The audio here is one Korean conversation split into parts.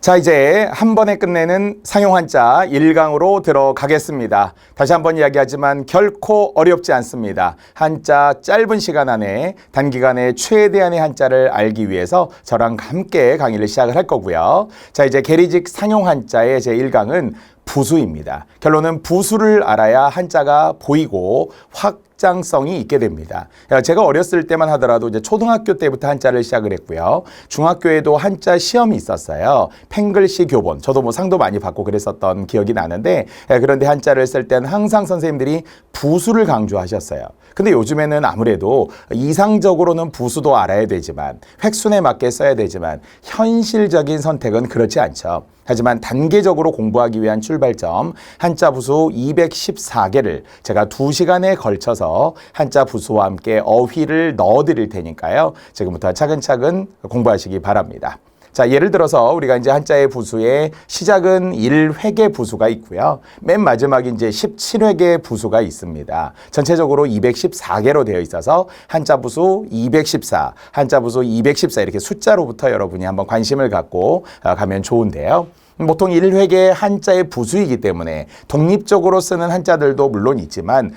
자, 이제 한 번에 끝내는 상용 한자 1강으로 들어가겠습니다. 다시 한번 이야기하지만 결코 어렵지 않습니다. 한자 짧은 시간 안에 단기간에 최대한의 한자를 알기 위해서 저랑 함께 강의를 시작을 할 거고요. 자, 이제 계리직 상용 한자의 제 1강은 부수입니다. 결론은 부수를 알아야 한자가 보이고 확장성이 있게 됩니다. 제가 어렸을 때만 하더라도 이제 초등학교 때부터 한자를 시작을 했고요. 중학교에도 한자 시험이 있었어요. 팽글시 교본. 저도 뭐 상도 많이 받고 그랬었던 기억이 나는데, 그런데 한자를 쓸 때는 항상 선생님들이 부수를 강조하셨어요. 근데 요즘에는 아무래도 이상적으로는 부수도 알아야 되지만 획순에 맞게 써야 되지만 현실적인 선택은 그렇지 않죠. 하지만 단계적으로 공부하기 위한 출발점 한자 부수 214개를 제가 2시간에 걸쳐서 한자 부수와 함께 어휘를 넣어드릴 테니까요. 지금부터 차근차근 공부하시기 바랍니다. 자, 예를 들어서 우리가 이제 한자의 부수에 시작은 1획의 부수가 있고요. 맨 마지막에 이제 17획의 부수가 있습니다. 전체적으로 214개로 되어 있어서 한자 부수 214, 한자 부수 214 이렇게 숫자로부터 여러분이 한번 관심을 갖고 가면 좋은데요. 보통 1획의 한자의 부수이기 때문에 독립적으로 쓰는 한자들도 물론 있지만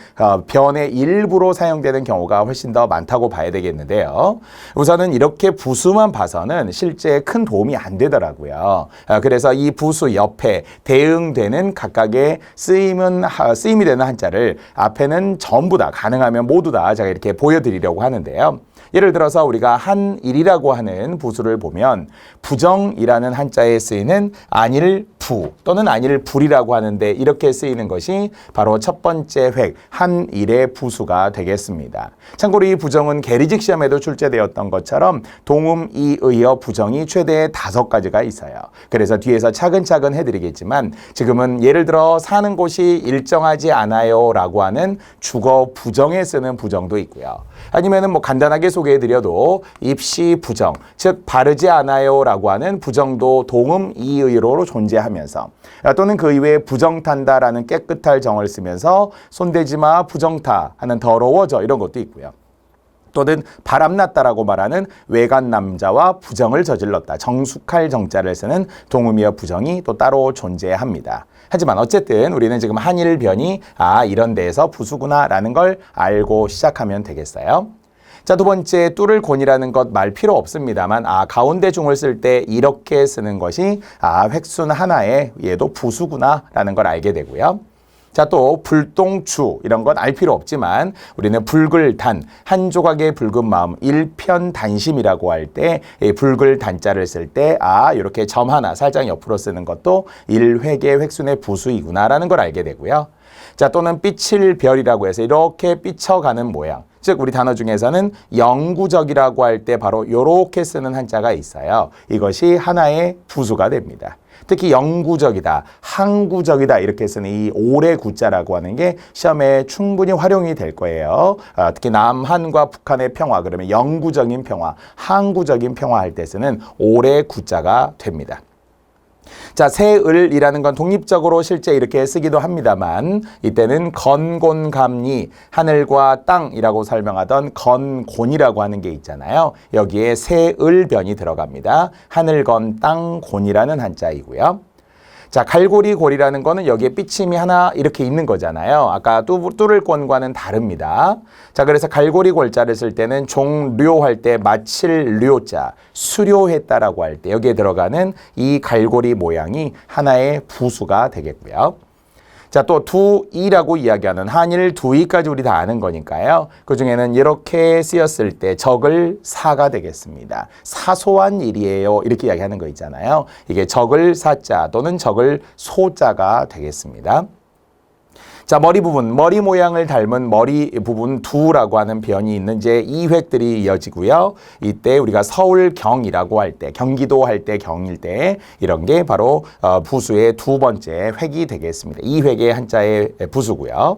변의 일부로 사용되는 경우가 훨씬 더 많다고 봐야 되겠는데요. 우선은 이렇게 부수만 봐서는 실제 큰 도움이 안 되더라고요. 그래서 이 부수 옆에 대응되는 각각의 쓰임이 되는 한자를 앞에는 전부 다 가능하면 모두 다 제가 이렇게 보여드리려고 하는데요. 예를 들어서 우리가 한일이라고 하는 부수를 보면 부정이라는 한자에 쓰이는 안일부 또는 안일불이라고 하는데 이렇게 쓰이는 것이 바로 첫 번째 획 한일의 부수가 되겠습니다. 참고로 이 부정은 계리직 시험에도 출제되었던 것처럼 동음, 이의어 부정이 최대 5가지가 있어요. 그래서 뒤에서 차근차근 해드리겠지만 지금은 예를 들어 사는 곳이 일정하지 않아요 라고 하는 주거 부정에 쓰는 부정도 있고요. 아니면은 뭐 간단하게 소개해드려도 입시 부정, 즉 바르지 않아요 라고 하는 부정도 동음 이의로 존재하면서 또는 그 이외에 부정탄다라는 깨끗할 정을 쓰면서 손대지마 부정타 하는 더러워져 이런 것도 있고요. 또는 바람났다라고 말하는 외간 남자와 부정을 저질렀다. 정숙할 정자를 쓰는 동음이어 부정이 또 따로 존재합니다. 하지만 어쨌든 우리는 지금 한일변이 이런 데에서 부수구나라는 걸 알고 시작하면 되겠어요. 자, 두 번째 뚫을 곤이라는 것 말 필요 없습니다만 가운데 중을 쓸 때 이렇게 쓰는 것이 획순 하나에 얘도 부수구나라는 걸 알게 되고요. 자, 또 불똥추 이런 건 알 필요 없지만 우리는 붉을단, 한 조각의 붉은 마음, 일편단심이라고 할 때 붉을 단자를 쓸 때 이렇게 점 하나 살짝 옆으로 쓰는 것도 1획의 획순의 부수이구나라는 걸 알게 되고요. 자, 또는 삐칠 별이라고 해서 이렇게 삐쳐가는 모양. 즉 우리 단어 중에서는 영구적이라고 할 때 바로 이렇게 쓰는 한자가 있어요. 이것이 하나의 부수가 됩니다. 특히 영구적이다, 항구적이다 이렇게 쓰는 이 오래 구자라고 하는 게 시험에 충분히 활용이 될 거예요. 특히 남한과 북한의 평화 그러면 영구적인 평화, 항구적인 평화 할 때 쓰는 오래 구자가 됩니다. 자, 새을이라는 건 독립적으로 실제 이렇게 쓰기도 합니다만 이때는 건곤감리, 하늘과 땅이라고 설명하던 건곤이라고 하는 게 있잖아요. 여기에 새을변이 들어갑니다. 하늘건 땅곤이라는 한자이고요. 자, 갈고리골이라는 거는 여기에 삐침이 하나 이렇게 있는 거잖아요. 아까 뚫을 권과는 다릅니다. 자, 그래서 갈고리골자를 쓸 때는 종료할 때 마칠 료자, 수료했다라고 할 때 여기에 들어가는 이 갈고리 모양이 하나의 부수가 되겠고요. 자, 또 두이라고 이야기하는 한일 두이까지 우리 다 아는 거니까요. 그중에는 이렇게 쓰였을 때 적을 사가 되겠습니다. 사소한 일이에요. 이렇게 이야기하는 거 있잖아요. 이게 적을 사자 또는 적을 소자가 되겠습니다. 자, 머리 부분, 머리 모양을 닮은 머리 부분 두라고 하는 변이 있는 이제 2획들이 이어지고요. 이때 우리가 서울경이라고 할 때, 경기도 할 때 경일 때 이런 게 바로 부수의 두 번째 획이 되겠습니다. 2획의 한자의 부수고요.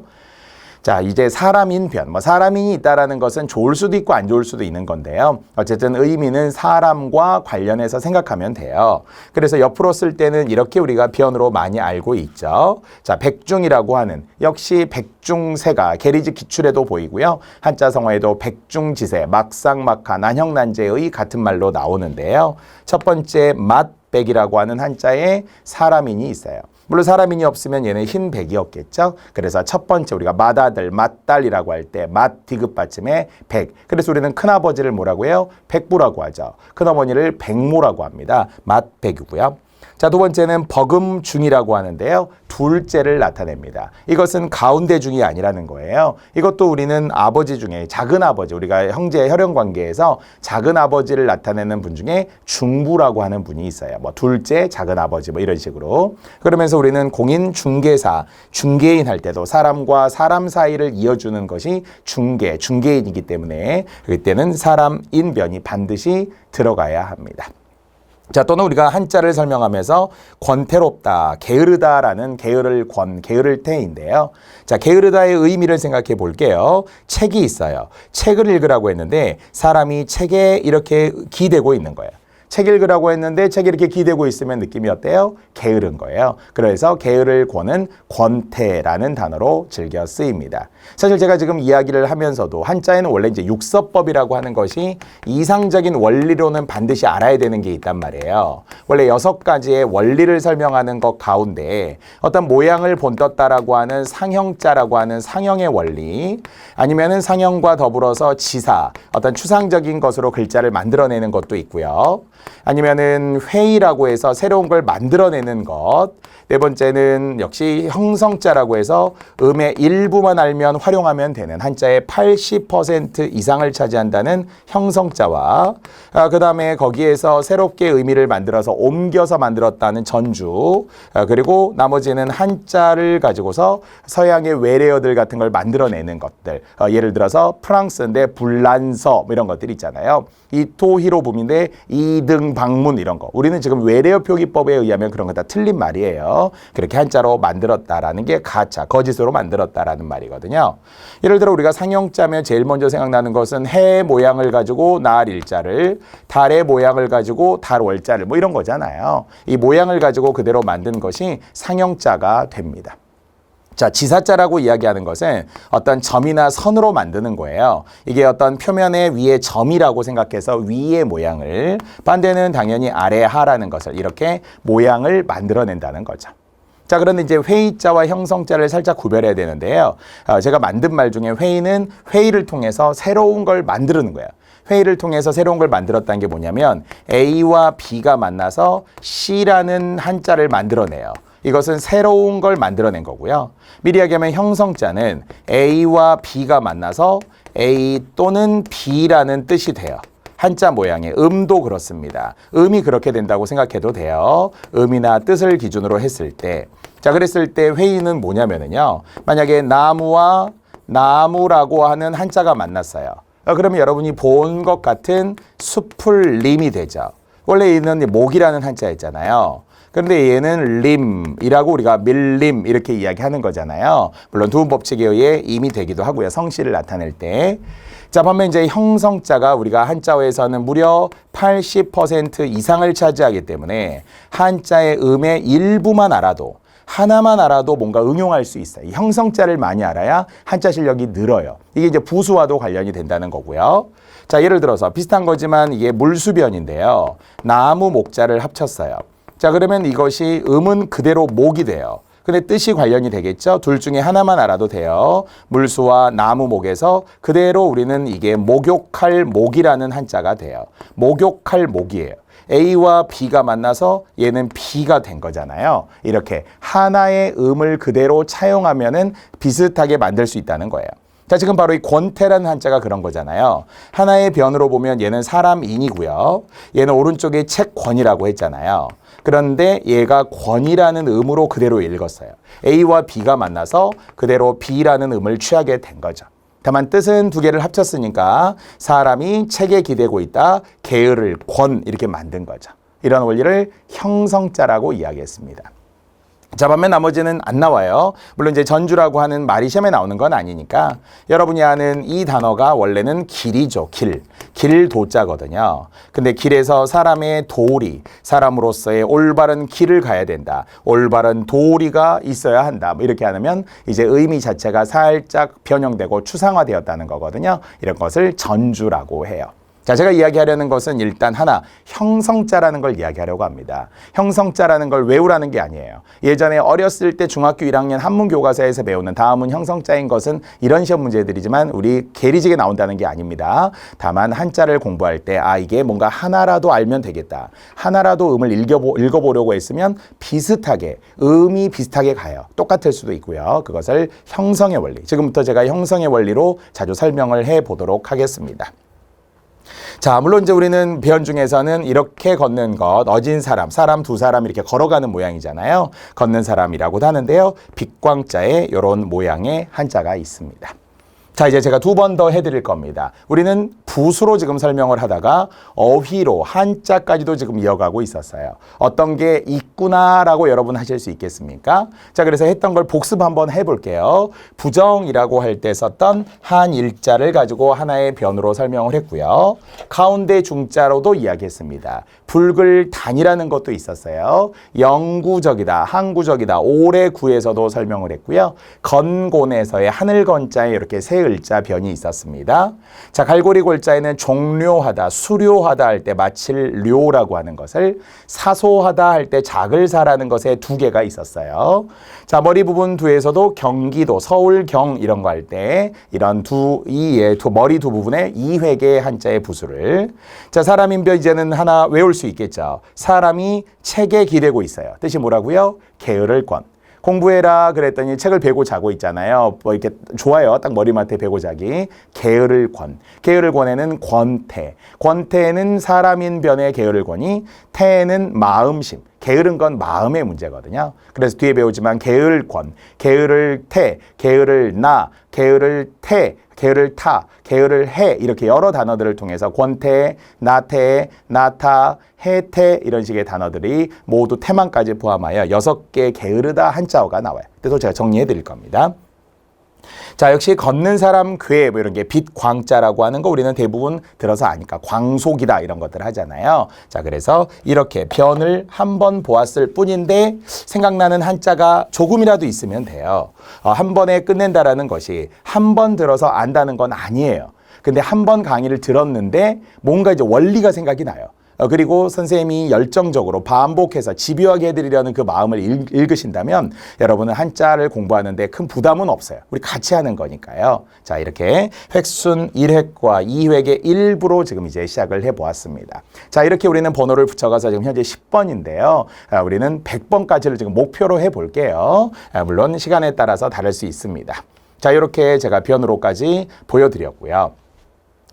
자, 이제 사람인변, 사람인이 있다라는 것은 좋을 수도 있고 안 좋을 수도 있는 건데요. 어쨌든 의미는 사람과 관련해서 생각하면 돼요. 그래서 옆으로 쓸 때는 이렇게 우리가 변으로 많이 알고 있죠. 자, 백중이라고 하는 역시 백중세가 계리직 기출에도 보이고요. 한자 성어에도 백중지세, 막상막하, 난형난제의 같은 말로 나오는데요. 첫 번째 맛 맛백이라고 하는 한자에 사람인이 있어요. 물론 사람인이 없으면 얘는 흰백이었겠죠. 그래서 첫 번째 우리가 맏아들, 맏딸이라고 할 때 맏 디귿받침에 백. 그래서 우리는 큰아버지를 뭐라고 해요? 백부라고 하죠. 큰어머니를 백모라고 합니다. 맏백이고요. 자, 두 번째는 버금중이라고 하는데요. 둘째를 나타냅니다. 이것은 가운데 중이 아니라는 거예요. 이것도 우리는 아버지 중에 작은 아버지, 우리가 형제 혈연 관계에서 작은 아버지를 나타내는 분 중에 중부라고 하는 분이 있어요. 뭐 둘째, 작은 아버지 뭐 이런 식으로. 그러면서 우리는 공인 중개사, 중개인 할 때도 사람과 사람 사이를 이어주는 것이 중개인이기 때문에 그때는 사람인 변이 반드시 들어가야 합니다. 자, 또는 우리가 한자를 설명하면서 권태롭다, 게으르다라는 게으를 권, 게으를 태인데요. 자, 게으르다의 의미를 생각해 볼게요. 책이 있어요. 책을 읽으라고 했는데 사람이 책에 이렇게 기대고 있는 거예요. 책 읽으라고 했는데 책이 이렇게 기대고 있으면 느낌이 어때요? 게으른 거예요. 그래서 게으를 권은 권태라는 단어로 즐겨 쓰입니다. 사실 제가 지금 이야기를 하면서도 한자에는 원래 이제 육서법이라고 하는 것이 이상적인 원리로는 반드시 알아야 되는 게 있단 말이에요. 원래 6가지의 원리를 설명하는 것 가운데 어떤 모양을 본떴다라고 하는 상형자라고 하는 상형의 원리, 아니면은 상형과 더불어서 지사, 어떤 추상적인 것으로 글자를 만들어내는 것도 있고요. 아니면은 회의라고 해서 새로운 걸 만들어내는 것. 네 번째는 역시 형성자라고 해서 음의 일부만 알면 활용하면 되는 한자의 80% 이상을 차지한다는 형성자와 그 다음에 거기에서 새롭게 의미를 만들어서 옮겨서 만들었다는 전주, 그리고 나머지는 한자를 가지고서 서양의 외래어들 같은 걸 만들어내는 것들, 예를 들어서 프랑스인데 불란서 뭐 이런 것들 있잖아요. 이토히로붐인데 이등 방문 이런 거. 우리는 지금 외래어 표기법에 의하면 그런 거 다 틀린 말이에요. 그렇게 한자로 만들었다라는 게 가짜, 거짓으로 만들었다라는 말이거든요. 예를 들어 우리가 상형자면 제일 먼저 생각나는 것은 해 모양을 가지고 날 일자를, 달의 모양을 가지고 달 월자를 뭐 이런 거잖아요. 이 모양을 가지고 그대로 만든 것이 상형자가 됩니다. 자, 지사자라고 이야기하는 것은 어떤 점이나 선으로 만드는 거예요. 이게 어떤 표면의 위에 점이라고 생각해서 위의 모양을, 반대는 당연히 아래 하라는 것을 이렇게 모양을 만들어낸다는 거죠. 자, 그런데 이제 회의자와 형성자를 살짝 구별해야 되는데요. 제가 만든 말 중에 회의는 회의를 통해서 새로운 걸 만드는 거예요. 회의를 통해서 새로운 걸 만들었다는 게 뭐냐면 A와 B가 만나서 C라는 한자를 만들어내요. 이것은 새로운 걸 만들어낸 거고요. 미리 이야기하면 형성자는 A와 B가 만나서 A 또는 B라는 뜻이 돼요. 한자 모양의 음도 그렇습니다. 음이 그렇게 된다고 생각해도 돼요. 음이나 뜻을 기준으로 했을 때. 자, 그랬을 때 회의는 뭐냐면요. 만약에 나무와 나무라고 하는 한자가 만났어요. 그러면 여러분이 본 것 같은 수풀림이 되죠. 원래 얘는 목이라는 한자였잖아요. 그런데 얘는 림이라고 우리가 밀림 이렇게 이야기하는 거잖아요. 물론 두음 법칙에 의해 임이 되기도 하고요. 성씨를 나타낼 때. 자, 반면 이제 형성자가 우리가 한자어에서는 무려 80% 이상을 차지하기 때문에 한자의 음의 일부만 알아도, 하나만 알아도 뭔가 응용할 수 있어요. 이 형성자를 많이 알아야 한자 실력이 늘어요. 이게 이제 부수와도 관련이 된다는 거고요. 자, 예를 들어서 비슷한 거지만 이게 물수변인데요. 나무 목자를 합쳤어요. 자, 그러면 이것이 음은 그대로 목이 돼요. 근데 뜻이 관련이 되겠죠? 둘 중에 하나만 알아도 돼요. 물수와 나무 목에서 그대로 우리는 이게 목욕할 목이라는 한자가 돼요. 목욕할 목이에요. A와 B가 만나서 얘는 B가 된 거잖아요. 이렇게 하나의 음을 그대로 차용하면은 비슷하게 만들 수 있다는 거예요. 자, 지금 바로 이 권태라는 한자가 그런 거잖아요. 하나의 변으로 보면 얘는 사람인이고요. 얘는 오른쪽에 책권이라고 했잖아요. 그런데 얘가 권이라는 음으로 그대로 읽었어요. A와 B가 만나서 그대로 B라는 음을 취하게 된 거죠. 다만 뜻은 두 개를 합쳤으니까 사람이 책에 기대고 있다, 게으를 권 이렇게 만든 거죠. 이런 원리를 형성자라고 이야기했습니다. 자, 반면 나머지는 안 나와요. 물론 이제 전주라고 하는 말이 시험에 나오는 건 아니니까 여러분이 아는 이 단어가 원래는 길이죠. 길 도자거든요. 근데 길에서 사람의 도리, 사람으로서의 올바른 길을 가야 된다. 올바른 도리가 있어야 한다. 뭐 이렇게 하면 이제 의미 자체가 살짝 변형되고 추상화되었다는 거거든요. 이런 것을 전주라고 해요. 자, 제가 이야기하려는 것은 일단 하나, 형성자라는 걸 이야기하려고 합니다. 형성자라는 걸 외우라는 게 아니에요. 예전에 어렸을 때 중학교 1학년 한문교과서에서 배우는 다음은 형성자인 것은 이런 시험 문제들이지만 우리 계리직에 나온다는 게 아닙니다. 다만 한자를 공부할 때 이게 뭔가 하나라도 알면 되겠다. 하나라도 음을 읽어보려고 했으면 비슷하게, 음이 비슷하게 가요. 똑같을 수도 있고요. 그것을 형성의 원리. 지금부터 제가 형성의 원리로 자주 설명을 해보도록 하겠습니다. 자, 물론 이제 우리는 배연 중에서는 이렇게 걷는 것, 어진 사람, 사람 두 사람 이렇게 걸어가는 모양이잖아요. 걷는 사람이라고도 하는데요. 빛광자에 이런 모양의 한자가 있습니다. 자, 이제 제가 두 번 더 해드릴 겁니다. 우리는 붓으로 지금 설명을 하다가 어휘로 한자까지도 지금 이어가고 있었어요. 어떤 게 있구나라고 여러분 하실 수 있겠습니까? 자, 그래서 했던 걸 복습 한번 해볼게요. 부정이라고 할 때 썼던 한일자를 가지고 하나의 변으로 설명을 했고요. 가운데 중자로도 이야기했습니다. 불글단이라는 것도 있었어요. 영구적이다, 항구적이다, 오래 구에서도 설명을 했고요. 건곤에서의 하늘건자에 이렇게 세 글자 변이 있었습니다. 자, 갈고리 골자에는 종료하다, 수료하다 할 때 마칠 료라고 하는 것을, 사소하다 할 때 작을사라는 것에 두 개가 있었어요. 자, 머리 부분 두에서도 경기도, 서울, 경 이런 거 할 때 이런 머리 두 부분에 이획의 한자의 부수를. 자, 사람인별 이제는 하나 외울 수 있겠죠. 사람이 책에 기대고 있어요. 뜻이 뭐라고요? 게으를 권. 공부해라 그랬더니 책을 베고 자고 있잖아요. 뭐 이렇게 좋아요. 딱 머리맡에 베고 자기. 게으를 권. 게으를 권에는 권태. 권태는 사람인 변의 게으를 권이, 태는 마음심. 게으른 건 마음의 문제거든요. 그래서 뒤에 배우지만 게을 권, 게으를 태, 게으를 나, 게으를 태, 게으를 타, 게으를 해 이렇게 여러 단어들을 통해서 권태, 나태, 나타, 해태 이런 식의 단어들이 모두 태만까지 포함하여 6개 게으르다 한자어가 나와요. 그래서 제가 정리해 드릴 겁니다. 자, 역시 걷는 사람 괴 뭐 이런 게 빛광자라고 하는 거 우리는 대부분 들어서 아니까 광속이다 이런 것들 하잖아요. 자, 그래서 이렇게 변을 한번 보았을 뿐인데 생각나는 한자가 조금이라도 있으면 돼요. 한 번에 끝낸다라는 것이 한 번 들어서 안다는 건 아니에요. 근데 한 번 강의를 들었는데 뭔가 이제 원리가 생각이 나요. 그리고 선생님이 열정적으로 반복해서 집요하게 해드리려는 그 마음을 읽으신다면 여러분은 한자를 공부하는데 큰 부담은 없어요. 우리 같이 하는 거니까요. 자, 이렇게 획순 1획과 2획의 일부로 지금 이제 시작을 해보았습니다. 자, 이렇게 우리는 번호를 붙여가서 지금 현재 10번인데요. 우리는 100번까지를 지금 목표로 해볼게요. 물론 시간에 따라서 다를 수 있습니다. 자, 이렇게 제가 변으로까지 보여드렸고요.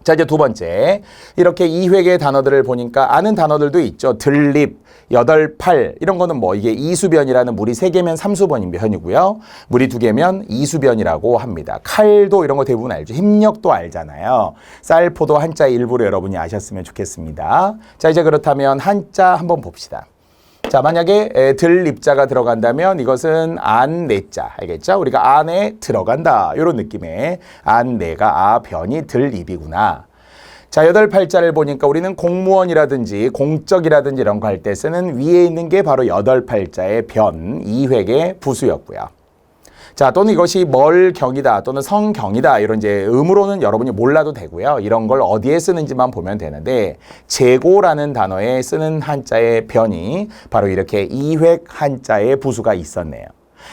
자, 이제 두 번째. 이렇게 2획의 단어들을 보니까 아는 단어들도 있죠. 들립, 8, 8 이런 거는 뭐 이게 이수변이라는 물이 3개면 3수변이고요. 물이 2개면 이수변이라고 합니다. 칼도 이런 거 대부분 알죠. 힘력도 알잖아요. 쌀포도 한자 일부러 여러분이 아셨으면 좋겠습니다. 자, 이제 그렇다면 한자 한번 봅시다. 자, 만약에 들립자가 들어간다면 이것은 안내자 알겠죠? 우리가 안에 들어간다 이런 느낌의 안내가 변이 들입이구나. 자, 8, 8자를 보니까 우리는 공무원이라든지 공적이라든지 이런 거 할 때 쓰는 위에 있는 게 바로 8, 8자의 변, 2획의 부수였고요. 자, 또는 이것이 멀경이다 또는 성경이다 이런 이제 음으로는 여러분이 몰라도 되고요. 이런 걸 어디에 쓰는지만 보면 되는데 재고라는 단어에 쓰는 한자의 변이 바로 이렇게 2획 한자의 부수가 있었네요.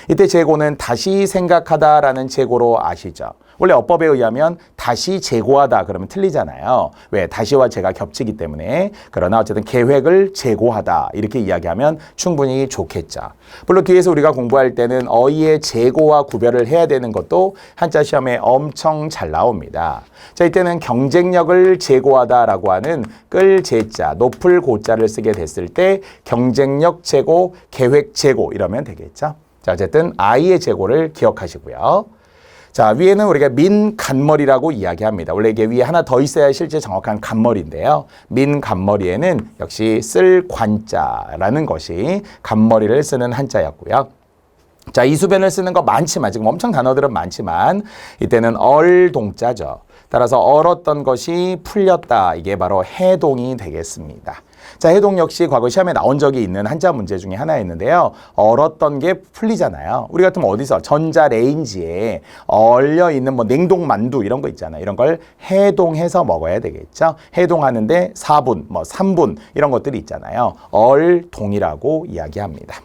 이때 재고는 다시 생각하다라는 재고로 아시죠? 원래 어법에 의하면 다시 재고하다 그러면 틀리잖아요. 왜? 다시와 재가 겹치기 때문에. 그러나 어쨌든 계획을 재고하다 이렇게 이야기하면 충분히 좋겠죠. 물론 뒤에서 우리가 공부할 때는 어휘의 재고와 구별을 해야 되는 것도 한자 시험에 엄청 잘 나옵니다. 자, 이때는 경쟁력을 재고하다라고 하는 끌 재자, 높을 고자를 쓰게 됐을 때 경쟁력 재고, 계획 재고 이러면 되겠죠. 자, 어쨌든 아이의 재고를 기억하시고요. 자, 위에는 우리가 민간머리라고 이야기합니다. 원래 이게 위에 하나 더 있어야 실제 정확한 간머리인데요. 민간머리에는 역시 쓸 관자라는 것이 간머리를 쓰는 한자였고요. 자, 이수변을 쓰는 거 많지만, 지금 엄청 단어들은 많지만 이때는 얼동자죠. 따라서 얼었던 것이 풀렸다. 이게 바로 해동이 되겠습니다. 자, 해동 역시 과거 시험에 나온 적이 있는 한자 문제 중에 하나였는데요. 얼었던 게 풀리잖아요. 우리 같으면 어디서 전자레인지에 얼려 있는 뭐 냉동 만두 이런 거 있잖아요. 이런 걸 해동해서 먹어야 되겠죠. 해동하는데 4분, 뭐 3분 이런 것들이 있잖아요. 얼동이라고 이야기합니다.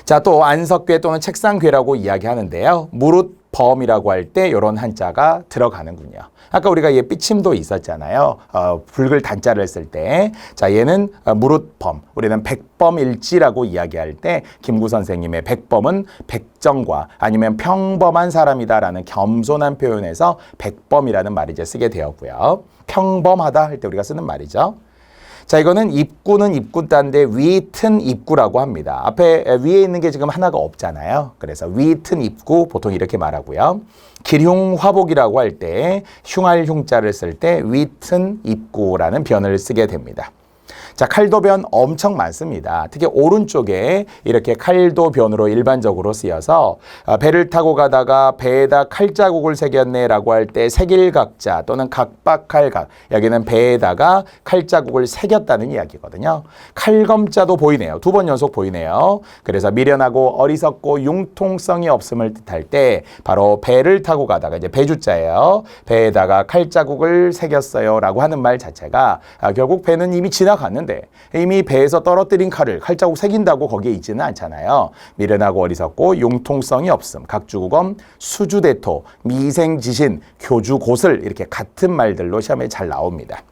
자, 또 안석괴 또는 책상괴라고 이야기하는데요. 무릇범이라고 할 때 이런 한자가 들어가는군요. 아까 우리가 얘 삐침도 있었잖아요. 붉을 단자를 쓸 때. 자, 얘는 무릇범. 우리는 백범일지라고 이야기할 때 김구 선생님의 백범은 백정과 아니면 평범한 사람이다라는 겸손한 표현에서 백범이라는 말을 이제 쓰게 되었고요. 평범하다 할 때 우리가 쓰는 말이죠. 자, 이거는 입구는 입구단데 위튼 입구라고 합니다. 앞에 위에 있는 게 지금 하나가 없잖아요. 그래서 위튼 입구 보통 이렇게 말하고요. 기흉화복이라고 할 때 흉할 흉자를 쓸 때 위튼 입구라는 변을 쓰게 됩니다. 자, 칼도변 엄청 많습니다. 특히 오른쪽에 이렇게 칼도변으로 일반적으로 쓰여서 배를 타고 가다가 배에다 칼자국을 새겼네라고 할 때 새길각자 또는 각박칼각, 여기는 배에다가 칼자국을 새겼다는 이야기거든요. 칼검자도 보이네요. 2번 연속 보이네요. 그래서 미련하고 어리석고 융통성이 없음을 뜻할 때 바로 배를 타고 가다가 이제 배주자예요. 배에다가 칼자국을 새겼어요 라고 하는 말 자체가 결국 배는 이미 지나갔는데 이미 배에서 떨어뜨린 칼을 칼자국 새긴다고 거기에 있지는 않잖아요. 미련하고 어리석고 융통성이 없음, 각주국엄, 수주대토, 미생지신, 교주고슬 이렇게 같은 말들로 시험에 잘 나옵니다.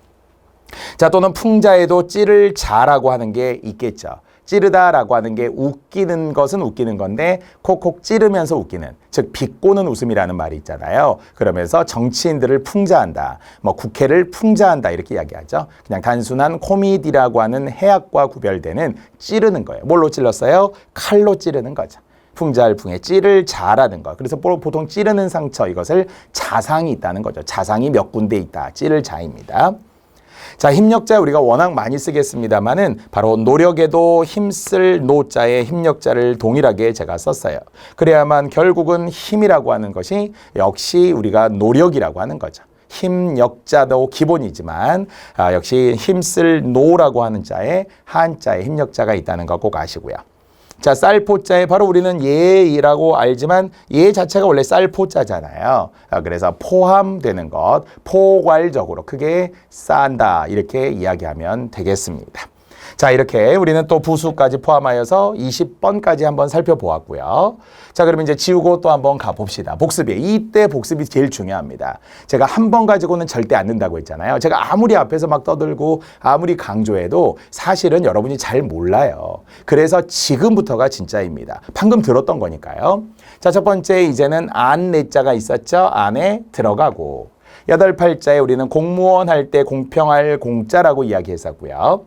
자, 또는 풍자에도 찌를 자라고 하는 게 있겠죠. 찌르다라고 하는 게 웃기는 것은 웃기는 건데 콕콕 찌르면서 웃기는, 즉 비꼬는 웃음이라는 말이 있잖아요. 그러면서 정치인들을 풍자한다, 뭐 국회를 풍자한다 이렇게 이야기하죠. 그냥 단순한 코미디라고 하는 해악과 구별되는 찌르는 거예요. 뭘로 찔렀어요? 칼로 찌르는 거죠. 풍자할 풍에 찌를 자라는 거. 그래서 보통 찌르는 상처, 이것을 자상이 있다는 거죠. 자상이 몇 군데 있다. 찌를 자입니다. 자, 힘력자 우리가 워낙 많이 쓰겠습니다만은 바로 노력에도 힘쓸 노자에 힘력자를 동일하게 제가 썼어요. 그래야만 결국은 힘이라고 하는 것이 역시 우리가 노력이라고 하는 거죠. 힘력자도 기본이지만 역시 힘쓸 노라고 하는 자에 한자에 힘력자가 있다는 거 꼭 아시고요. 자, 쌀포자에 바로 우리는 예이라고 알지만 예 자체가 원래 쌀포자잖아요. 그래서 포함되는 것, 포괄적으로 크게 쌓는다 이렇게 이야기하면 되겠습니다. 자, 이렇게 우리는 또 부수까지 포함하여서 20번까지 한번 살펴보았고요. 자, 그러면 이제 지우고 또 한번 가봅시다. 복습이에요. 이때 복습이 제일 중요합니다. 제가 한 번 가지고는 절대 안 된다고 했잖아요. 제가 아무리 앞에서 막 떠들고 아무리 강조해도 사실은 여러분이 잘 몰라요. 그래서 지금부터가 진짜입니다. 방금 들었던 거니까요. 자, 첫 번째 이제는 안 내자가 있었죠. 안에 들어가고 8팔자에 우리는 공무원 할 때 공평할 공짜라고 이야기했었고요.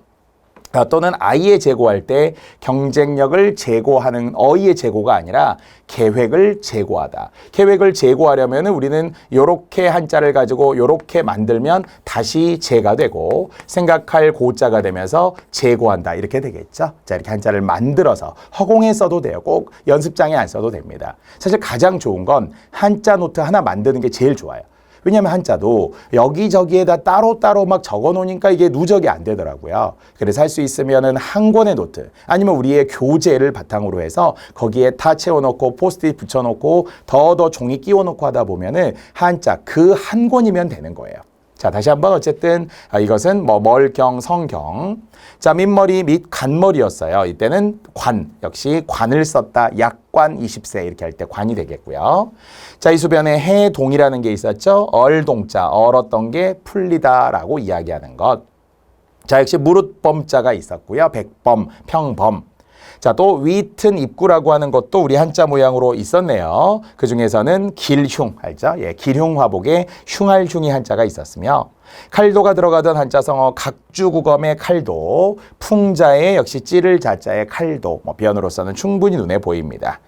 또는 아이의 재고할 때 경쟁력을 재고하는 어이의 재고가 아니라 계획을 재고하다. 계획을 재고하려면 우리는 요렇게 한자를 가지고 요렇게 만들면 다시 재가 되고 생각할 고자가 되면서 재고한다 이렇게 되겠죠. 자, 이렇게 한자를 만들어서 허공에 써도 돼요. 꼭 연습장에 안 써도 됩니다. 사실 가장 좋은 건 한자 노트 하나 만드는 게 제일 좋아요. 왜냐하면 한자도 여기저기에다 따로따로 막 적어놓으니까 이게 누적이 안 되더라고요. 그래서 할 수 있으면은 한 권의 노트 아니면 우리의 교재를 바탕으로 해서 거기에 다 채워놓고 포스트잇 붙여놓고 더 종이 끼워놓고 하다 보면은 한자 그 한 권이면 되는 거예요. 자, 다시 한번 어쨌든 이것은 뭐 멀경, 성경. 자, 밑머리 및 간머리였어요. 이때는 관, 역시 관을 썼다. 약관 20세 이렇게 할 때 관이 되겠고요. 자, 이 수변에 해동이라는 게 있었죠. 얼동자, 얼었던 게 풀리다라고 이야기하는 것. 자, 역시 무릇범자가 있었고요. 백범, 평범. 자, 또 위튼 입구라고 하는 것도 우리 한자 모양으로 있었네요. 그 중에서는 길흉, 알죠? 예, 길흉화복에 흉할 흉이 한자가 있었으며 칼도가 들어가던 한자성어 각주국엄의 칼도, 풍자에 역시 찌를 자자의 칼도, 변으로서는 충분히 눈에 보입니다.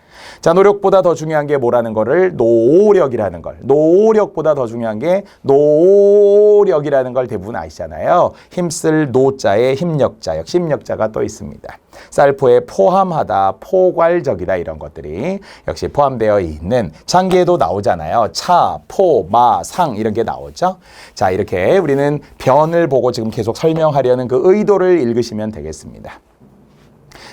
자, 노력보다 더 중요한 게 뭐라는 거를 노력이라는 걸. 노력보다 더 중요한 게 노력이라는 걸 대부분 아시잖아요. 힘쓸 노자에 힘력자, 역시 힘력자가 또 있습니다. 쌀포에 포함하다, 포괄적이다 이런 것들이 역시 포함되어 있는 장기에도 나오잖아요. 차, 포, 마, 상 이런 게 나오죠. 자, 이렇게 우리는 변을 보고 지금 계속 설명하려는 그 의도를 읽으시면 되겠습니다.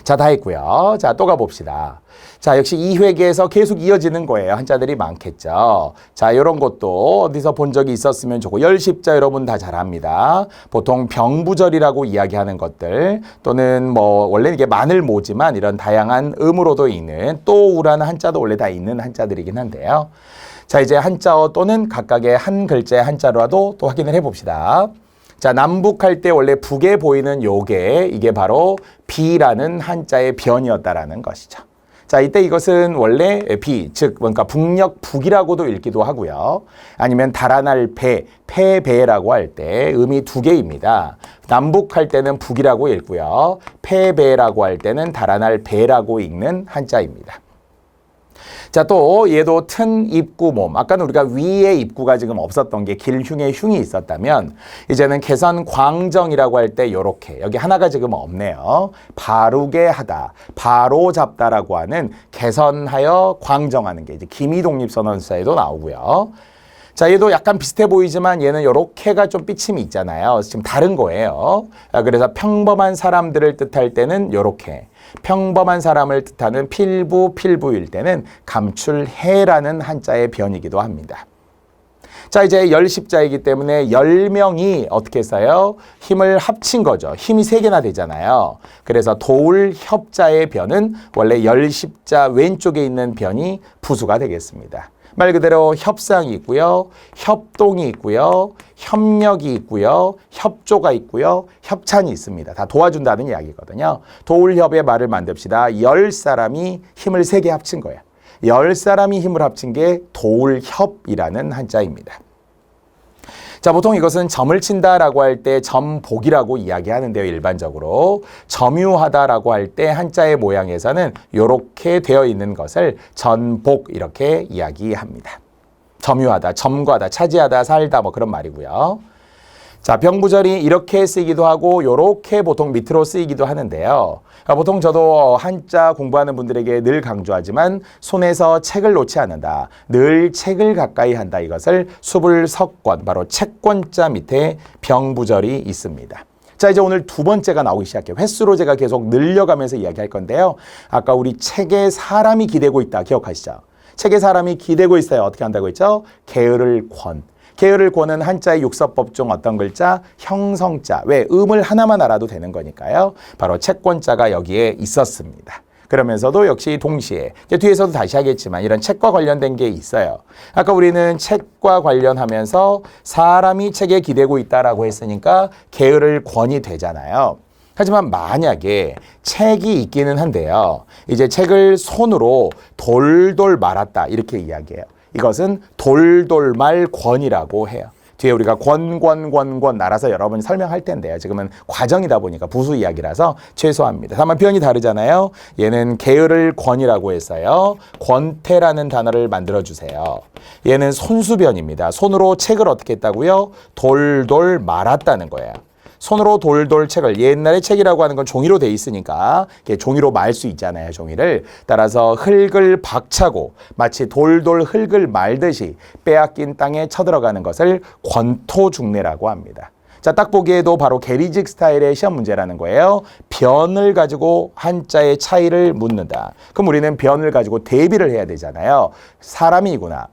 자, 다 했고요. 자, 또 가봅시다. 자, 역시 이 회계에서 계속 이어지는 거예요. 한자들이 많겠죠. 자, 이런 것도 어디서 본 적이 있었으면 좋고, 열십자 여러분 다 잘합니다. 보통 병부절이라고 이야기하는 것들 또는 뭐 원래 이게 마늘 모지만 이런 다양한 음으로도 있는 또우라는 한자도 원래 다 있는 한자들이긴 한데요. 자, 이제 한자어 또는 각각의 한 글자의 한자로라도 또 확인을 해봅시다. 자, 남북할 때 원래 북에 보이는 요게 이게 바로 비라는 한자의 변이었다라는 것이죠. 자, 이때 이것은 원래 비, 즉 그러니까 북녘 북이라고도 읽기도 하고요. 아니면 달아날 배, 패배라고 할 때 음이 두 개입니다. 남북할 때는 북이라고 읽고요. 패배라고 할 때는 달아날 배라고 읽는 한자입니다. 자, 또 얘도 튼, 입구, 몸. 아까는 우리가 위에 입구가 지금 없었던 게 길흉에 흉이 있었다면 이제는 개선, 광정이라고 할 때 요렇게 여기 하나가 지금 없네요. 바르게 하다, 바로 잡다라고 하는 개선하여 광정하는 게 이제 기미독립선언서에도 나오고요. 자, 얘도 약간 비슷해 보이지만 얘는 요렇게가 좀 삐침이 있잖아요. 지금 다른 거예요. 그래서 평범한 사람들을 뜻할 때는 요렇게. 평범한 사람을 뜻하는 필부일 때는 감출해라는 한자의 변이기도 합니다. 자, 이제 열십자이기 때문에 10명이 어떻게 써요? 힘을 합친 거죠. 힘이 3개나 되잖아요. 그래서 도울협자의 변은 원래 열십자 왼쪽에 있는 변이 부수가 되겠습니다. 말 그대로 협상이 있고요. 협동이 있고요. 협력이 있고요. 협조가 있고요. 협찬이 있습니다. 다 도와준다는 이야기거든요. 도울협의 말을 만듭시다. 10사람이 힘을 3개 합친 거예요. 10사람이 힘을 합친 게 도울협이라는 한자입니다. 자, 보통 이것은 점을 친다라고 할 때 점복이라고 이야기하는데요. 일반적으로 점유하다라고 할 때 한자의 모양에서는 이렇게 되어 있는 것을 전복 이렇게 이야기합니다. 점유하다, 점거하다, 차지하다, 살다 뭐 그런 말이고요. 자, 병부절이 이렇게 쓰이기도 하고 요렇게 보통 밑으로 쓰이기도 하는데요. 보통 저도 한자 공부하는 분들에게 늘 강조하지만 손에서 책을 놓지 않는다. 늘 책을 가까이 한다. 이것을 수불석권, 바로 책권자 밑에 병부절이 있습니다. 자, 이제 오늘 두 번째가 나오기 시작해요. 횟수로 제가 계속 늘려가면서 이야기할 건데요. 아까 우리 책에 사람이 기대고 있다. 기억하시죠? 책에 사람이 기대고 있어요. 어떻게 한다고 했죠? 게으를 권. 게으를 권은 한자의 육서법 중 어떤 글자? 형성자. 왜? 음을 하나만 알아도 되는 거니까요. 바로 채권자가 여기에 있었습니다. 그러면서도 역시 동시에 뒤에서도 다시 하겠지만 이런 책과 관련된 게 있어요. 아까 우리는 책과 관련하면서 사람이 책에 기대고 있다라고 했으니까 게으를 권이 되잖아요. 하지만 만약에 책이 있기는 한데요. 이제 책을 손으로 돌돌 말았다. 이렇게 이야기해요. 이것은 돌돌말 권이라고 해요. 뒤에 우리가 권 날아서 여러 번 설명할 텐데요. 지금은 과정이다 보니까 부수 이야기라서 최소화합니다. 다만 변이 다르잖아요. 얘는 게으를 권이라고 했어요. 권태라는 단어를 만들어주세요. 얘는 손수변입니다. 손으로 책을 어떻게 했다고요? 돌돌 말았다는 거예요. 손으로 돌돌 책을, 옛날에 책이라고 하는 건 종이로 돼 있으니까 종이로 말 수 있잖아요, 종이를. 따라서 흙을 박차고 마치 돌돌 흙을 말듯이 빼앗긴 땅에 쳐들어가는 것을 권토중래라고 합니다. 자, 딱 보기에도 바로 게리직 스타일의 시험 문제라는 거예요. 변을 가지고 한자의 차이를 묻는다. 그럼 우리는 변을 가지고 대비를 해야 되잖아요. 사람이구나.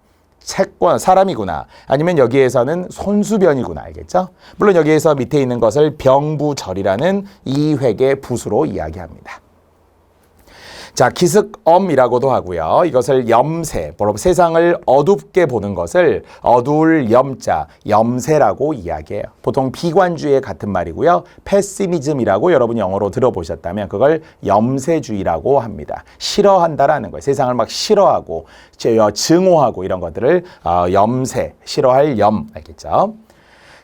채권, 사람이구나. 아니면 여기에서는 손수변이구나. 알겠죠? 물론 여기에서 밑에 있는 것을 병부절이라는 이 획의 부수로 이야기합니다. 자, 기습엄이라고도 하고요. 이것을 염세, 세상을 어둡게 보는 것을 어두울 염자, 염세라고 이야기해요. 보통 비관주의 같은 말이고요. 패시미즘이라고 여러분이 영어로 들어보셨다면 그걸 염세주의라고 합니다. 싫어한다라는 거예요. 세상을 막 싫어하고 증오하고 이런 것들을 염세, 싫어할 염, 알겠죠?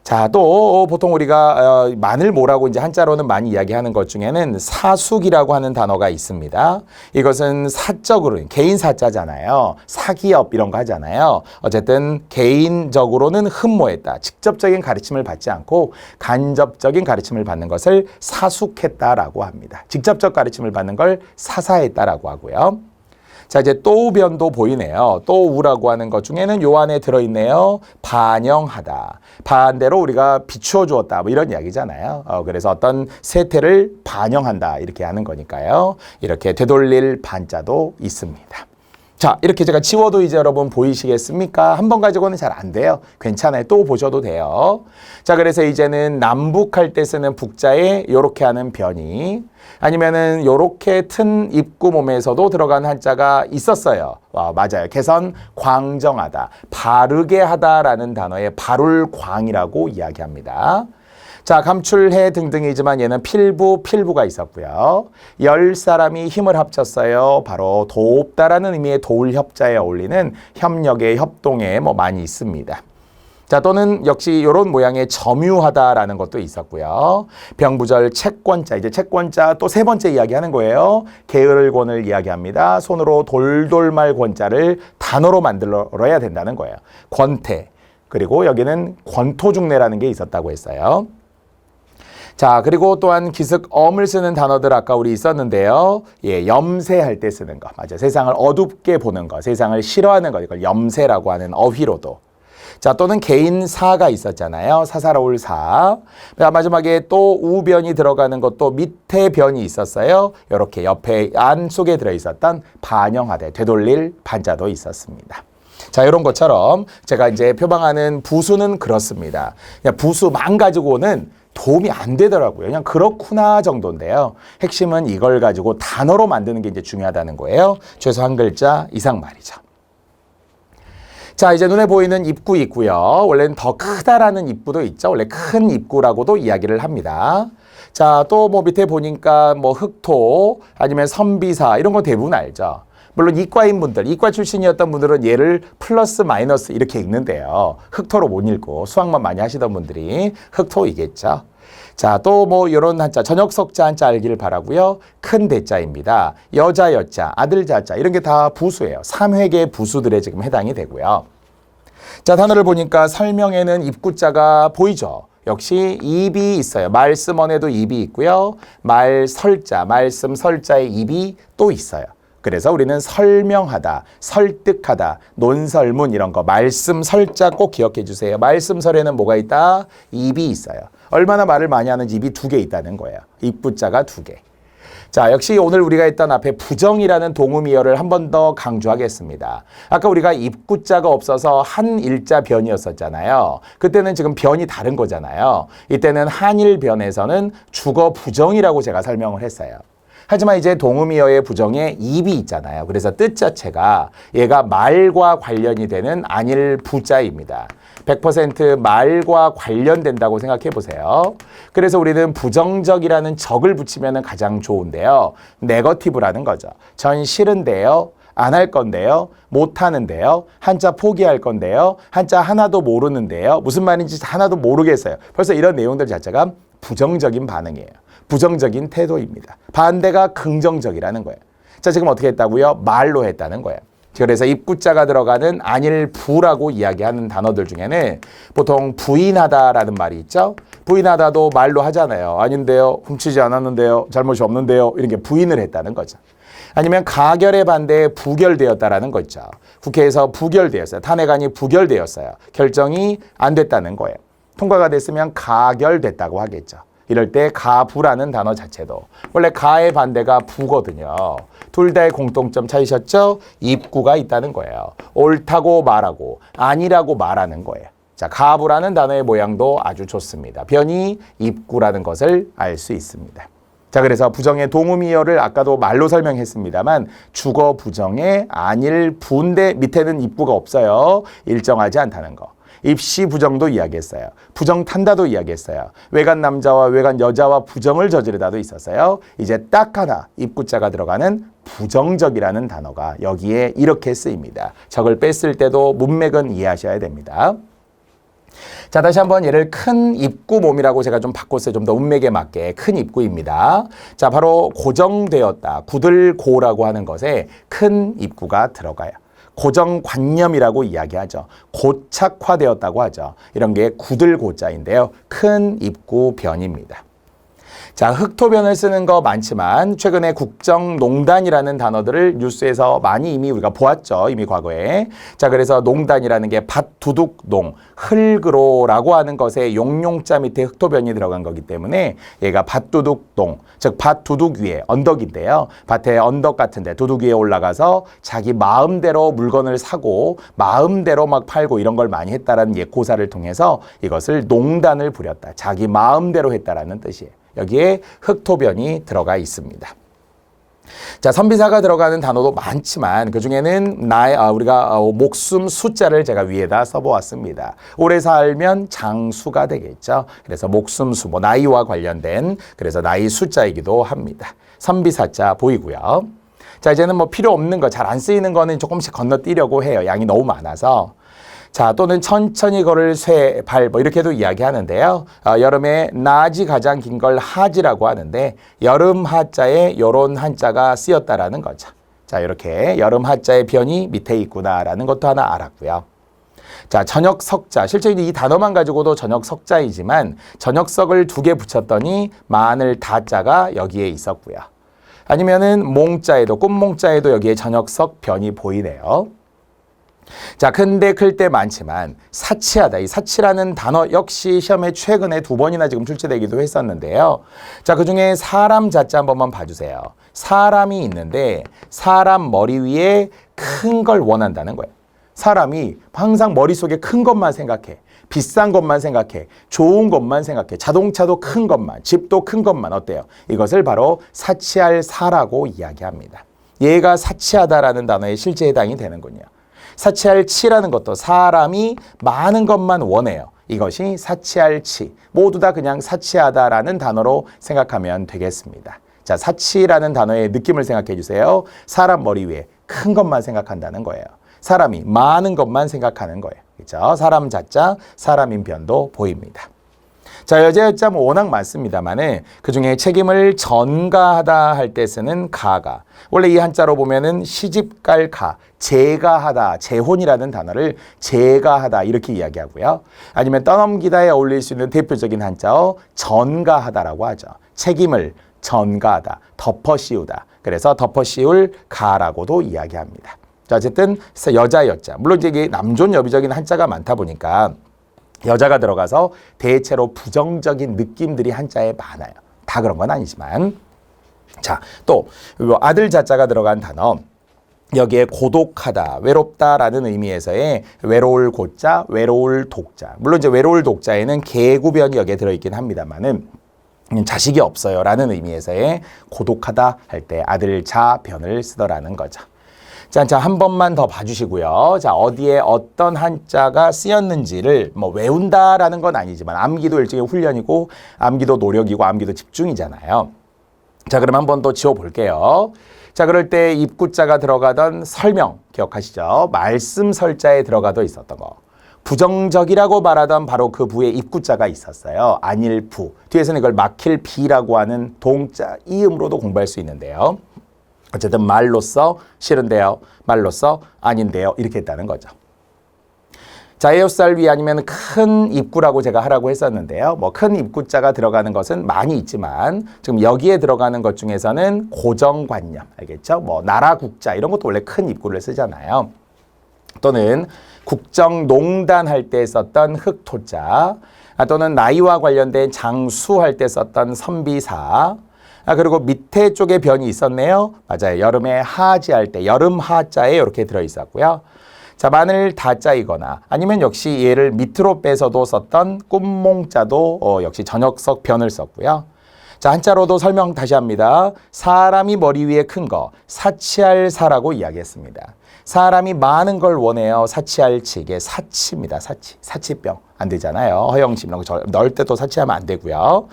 자, 또 보통 우리가 마늘모라고 이제 한자로는 많이 이야기하는 것 중에는 사숙이라고 하는 단어가 있습니다. 이것은 사적으로 개인 사자잖아요. 사기업 이런 거 하잖아요. 어쨌든 개인적으로는 흠모했다. 직접적인 가르침을 받지 않고 간접적인 가르침을 받는 것을 사숙했다라고 합니다. 직접적 가르침을 받는 걸 사사했다라고 하고요. 자, 이제 또우변도 보이네요. 또우라고 하는 것 중에는 요 안에 들어있네요. 반영하다. 반대로 우리가 비추어 주었다. 뭐 이런 이야기잖아요. 그래서 어떤 세태를 반영한다. 이렇게 하는 거니까요. 이렇게 되돌릴 반자도 있습니다. 자, 이렇게 제가 지워도 이제 여러분 보이시겠습니까? 한 번 가지고는 잘 안 돼요. 괜찮아요. 또 보셔도 돼요. 자, 그래서 이제는 남북할 때 쓰는 북자에 요렇게 하는 변이 아니면은 요렇게 튼 입구 몸에서도 들어간 한자가 있었어요. 맞아요. 개선 광정하다. 바르게 하다라는 단어에 바룰광이라고 이야기합니다. 자, 감출해 등등이지만 얘는 필부가 있었고요. 10사람이 힘을 합쳤어요. 바로 돕다라는 의미의 도울 협자에 어울리는 협력의 협동에 뭐 많이 있습니다. 자, 또는 역시 이런 모양의 점유하다라는 것도 있었고요. 병부절 채권자, 이제 채권자 또 세 번째 이야기하는 거예요. 게을권을 이야기합니다. 손으로 돌돌말 권자를 단어로 만들어야 된다는 거예요. 권태, 그리고 여기는 권토중래라는 게 있었다고 했어요. 자, 그리고 또한 기습엄을 쓰는 단어들 아까 우리 있었는데요. 예, 염세할 때 쓰는 거. 맞아요. 세상을 어둡게 보는 거, 세상을 싫어하는 거. 이걸 염세라고 하는 어휘로도. 자, 또는 개인사가 있었잖아요. 사사로울 사. 마지막에 또 우변이 들어가는 것도 밑에 변이 있었어요. 이렇게 옆에 안속에 들어있었던 반영하되, 되돌릴 반자도 있었습니다. 자, 이런 것처럼 제가 이제 표방하는 부수는 그렇습니다. 그냥 부수만 가지고는 도움이 안 되더라고요. 그냥 그렇구나 정도인데요. 핵심은 이걸 가지고 단어로 만드는 게 이제 중요하다는 거예요. 최소 한 글자 이상 말이죠. 자, 이제 눈에 보이는 입구 있고요. 원래는 더 크다라는 입구도 있죠. 원래 큰 입구라고도 이야기를 합니다. 자, 또 뭐 밑에 보니까 뭐 흑토 아니면 선비사 이런 거 대부분 알죠. 물론 이과인 분들, 이과 출신이었던 분들은 얘를 플러스 마이너스 이렇게 읽는데요. 흑토로 못 읽고 수학만 많이 하시던 분들이 흑토이겠죠. 자, 또 뭐 이런 한자, 저녁석자 한자 알기를 바라고요. 큰 대자입니다. 여자, 여자, 아들, 자자 이런 게 다 부수예요. 3회계 부수들에 지금 해당이 되고요. 자, 단어를 보니까 설명에는 입구자가 보이죠. 역시 입이 있어요. 말씀원에도 입이 있고요. 말설자, 말씀 설자의 입이 또 있어요. 그래서 우리는 설명하다, 설득하다, 논설문 이런 거 말씀 설자 꼭 기억해 주세요. 말씀설에는 뭐가 있다? 입이 있어요. 얼마나 말을 많이 하는지 입이 2개 있다는 거예요. 입부자가 2개. 자, 역시 오늘 우리가 했던 앞에 부정이라는 동음이어를 한 번 더 강조하겠습니다. 아까 우리가 입구자가 없어서 한 일자 변이었었잖아요. 그때는 지금 변이 다른 거잖아요. 이때는 한일 변에서는 주거 부정이라고 제가 설명을 했어요. 하지만 이제 동음이어의 부정에 입이 있잖아요. 그래서 뜻 자체가 얘가 말과 관련이 되는 안일 부자입니다. 100% 말과 관련된다고 생각해 보세요. 그래서 우리는 부정적이라는 적을 붙이면 가장 좋은데요. 네거티브라는 거죠. 전 싫은데요. 안 할 건데요. 못 하는데요. 한자 포기할 건데요. 한자 하나도 모르는데요. 무슨 말인지 하나도 모르겠어요. 벌써 이런 내용들 자체가 부정적인 반응이에요. 부정적인 태도입니다. 반대가 긍정적이라는 거예요. 자, 지금 어떻게 했다고요? 말로 했다는 거예요. 그래서 입구자가 들어가는 안일부라고 이야기하는 단어들 중에는 보통 부인하다라는 말이 있죠. 부인하다도 말로 하잖아요. 아닌데요. 훔치지 않았는데요. 잘못이 없는데요. 이런 게 부인을 했다는 거죠. 아니면 가결의 반대에 부결되었다라는 거 있죠. 국회에서 부결되었어요. 탄핵안이 부결되었어요. 결정이 안 됐다는 거예요. 통과가 됐으면 가결됐다고 하겠죠. 이럴 때 가부라는 단어 자체도 원래 가의 반대가 부거든요. 둘 다의 공통점 찾으셨죠? 입구가 있다는 거예요. 옳다고 말하고 아니라고 말하는 거예요. 자, 가부라는 단어의 모양도 아주 좋습니다. 변이 입구라는 것을 알 수 있습니다. 자, 그래서 부정의 동음이어를 아까도 말로 설명했습니다만 주거 부정의 안일 부인데 밑에는 입구가 없어요. 일정하지 않다는 거. 입시 부정도 이야기했어요. 부정 탄다도 이야기했어요. 외간 남자와 외간 여자와 부정을 저지르다도 있었어요. 이제 딱 하나 입구자가 들어가는 부정적이라는 단어가 여기에 이렇게 쓰입니다. 적을 뺐을 때도 문맥은 이해하셔야 됩니다. 자, 다시 한번 얘를 큰 입구 몸이라고 제가 좀 바꿨어요. 좀 더 운맥에 맞게 큰 입구입니다. 자, 바로 고정되었다. 굳을고라고 하는 것에 큰 입구가 들어가요. 고정관념이라고 이야기하죠. 고착화되었다고 하죠. 이런 게 굳을고자인데요. 큰 입구 변입니다. 자, 흑토변을 쓰는 거 많지만 최근에 국정농단이라는 단어들을 뉴스에서 많이 이미 우리가 보았죠. 이미 과거에. 자, 그래서 농단이라는 게 밭두둑농, 흙으로라고 하는 것에 용용자 밑에 흑토변이 들어간 거기 때문에 얘가 밭두둑농, 즉 밭두둑 위에 언덕인데요. 밭에 언덕 같은데 두둑 위에 올라가서 자기 마음대로 물건을 사고 마음대로 막 팔고 이런 걸 많이 했다라는 고사를 통해서 이것을 농단을 부렸다. 자기 마음대로 했다라는 뜻이에요. 여기에 흑토변이 들어가 있습니다. 자, 선비사가 들어가는 단어도 많지만 그중에는 우리가 목숨 숫자를 제가 위에다 써보았습니다. 오래 살면 장수가 되겠죠. 그래서 목숨수, 나이와 관련된 그래서 나이 숫자이기도 합니다. 선비사자 보이고요. 자, 이제는 필요 없는 거, 잘 안 쓰이는 거는 조금씩 건너뛰려고 해요. 양이 너무 많아서. 자, 또는 천천히 걸을 쇠, 발, 이렇게도 이야기하는데요. 여름에 낮이 가장 긴 걸 하지라고 하는데, 여름 하자에 요런 한자가 쓰였다라는 거죠. 자, 이렇게 여름 하자의 변이 밑에 있구나라는 것도 하나 알았고요. 자, 저녁석자. 실제 이 단어만 가지고도 저녁석자이지만, 저녁석을 2개 붙였더니, 마늘 다자가 여기에 있었고요. 아니면은 몽자에도, 꿈몽자에도 여기에 저녁석 변이 보이네요. 자, 큰데 클 때 많지만 사치하다. 이 사치라는 단어 역시 시험에 최근에 2번이나 지금 출제되기도 했었는데요. 자, 그중에 사람 자자 한 번만 봐주세요. 사람이 있는데 사람 머리 위에 큰 걸 원한다는 거예요. 사람이 항상 머릿속에 큰 것만 생각해. 비싼 것만 생각해. 좋은 것만 생각해. 자동차도 큰 것만, 집도 큰 것만. 어때요? 이것을 바로 사치할 사라고 이야기합니다. 얘가 사치하다라는 단어에 실제 해당이 되는군요. 사치할 치라는 것도 사람이 많은 것만 원해요. 이것이 사치할 치. 모두 다 그냥 사치하다라는 단어로 생각하면 되겠습니다. 자, 사치라는 단어의 느낌을 생각해 주세요. 사람 머리 위에 큰 것만 생각한다는 거예요. 사람이 많은 것만 생각하는 거예요. 그렇죠? 사람 자자, 사람인 변도 보입니다. 자, 여자 워낙 많습니다만은 그중에 책임을 전가하다 할 때 쓰는 가가 원래 이 한자로 보면은 시집갈 가, 재가하다, 재혼이라는 단어를 재가하다 이렇게 이야기하고요. 아니면 떠넘기다에 어울릴 수 있는 대표적인 한자어 전가하다라고 하죠. 책임을 전가하다, 덮어씌우다. 그래서 덮어씌울 가라고도 이야기합니다. 자, 어쨌든 여자. 물론 이제 이게 남존 여비적인 한자가 많다 보니까 여자가 들어가서 대체로 부정적인 느낌들이 한자에 많아요. 다 그런 건 아니지만. 자, 또 아들 자자가 들어간 단어. 여기에 고독하다, 외롭다라는 의미에서의 외로울 고자, 외로울 독자. 물론 이제 외로울 독자에는 개구변이 여기에 들어있긴 합니다만은 자식이 없어요라는 의미에서의 고독하다 할 때 아들 자 변을 쓰더라는 거죠. 자, 한 번만 더 봐주시고요. 자, 어디에 어떤 한자가 쓰였는지를 외운다라는 건 아니지만 암기도 일종의 훈련이고 암기도 노력이고 암기도 집중이잖아요. 자, 그럼 한 번 더 지워볼게요. 자, 그럴 때 입구자가 들어가던 설명 기억하시죠? 말씀 설자에 들어가도 있었던 거. 부정적이라고 말하던 바로 그 부에 입구자가 있었어요. 안일부. 뒤에서는 이걸 막힐 비라고 하는 동자 이음으로도 공부할 수 있는데요. 어쨌든 말로써 싫은데요. 말로써 아닌데요. 이렇게 했다는 거죠. 자, 에어쌀 위 아니면 큰 입구라고 제가 하라고 했었는데요. 큰 입구자가 들어가는 것은 많이 있지만 지금 여기에 들어가는 것 중에서는 고정관념, 알겠죠? 나라 국자 이런 것도 원래 큰 입구를 쓰잖아요. 또는 국정농단 할 때 썼던 흑토자, 또는 나이와 관련된 장수할 때 썼던 선비사, 그리고 밑에 쪽에 변이 있었네요. 맞아요. 여름에 하지할 때 여름 하자에 이렇게 들어있었고요. 자, 마늘 다자이거나 아니면 역시 얘를 밑으로 빼서도 썼던 꿈몽자도 역시 저녁석 변을 썼고요. 자, 한자로도 설명 다시 합니다. 사람이 머리 위에 큰 거, 사치할 사라고 이야기했습니다. 사람이 많은 걸 원해요. 사치할 치, 이게 사치입니다. 사치병. 안 되잖아요. 허영심, 넣을 때도 사치하면 안 되고요.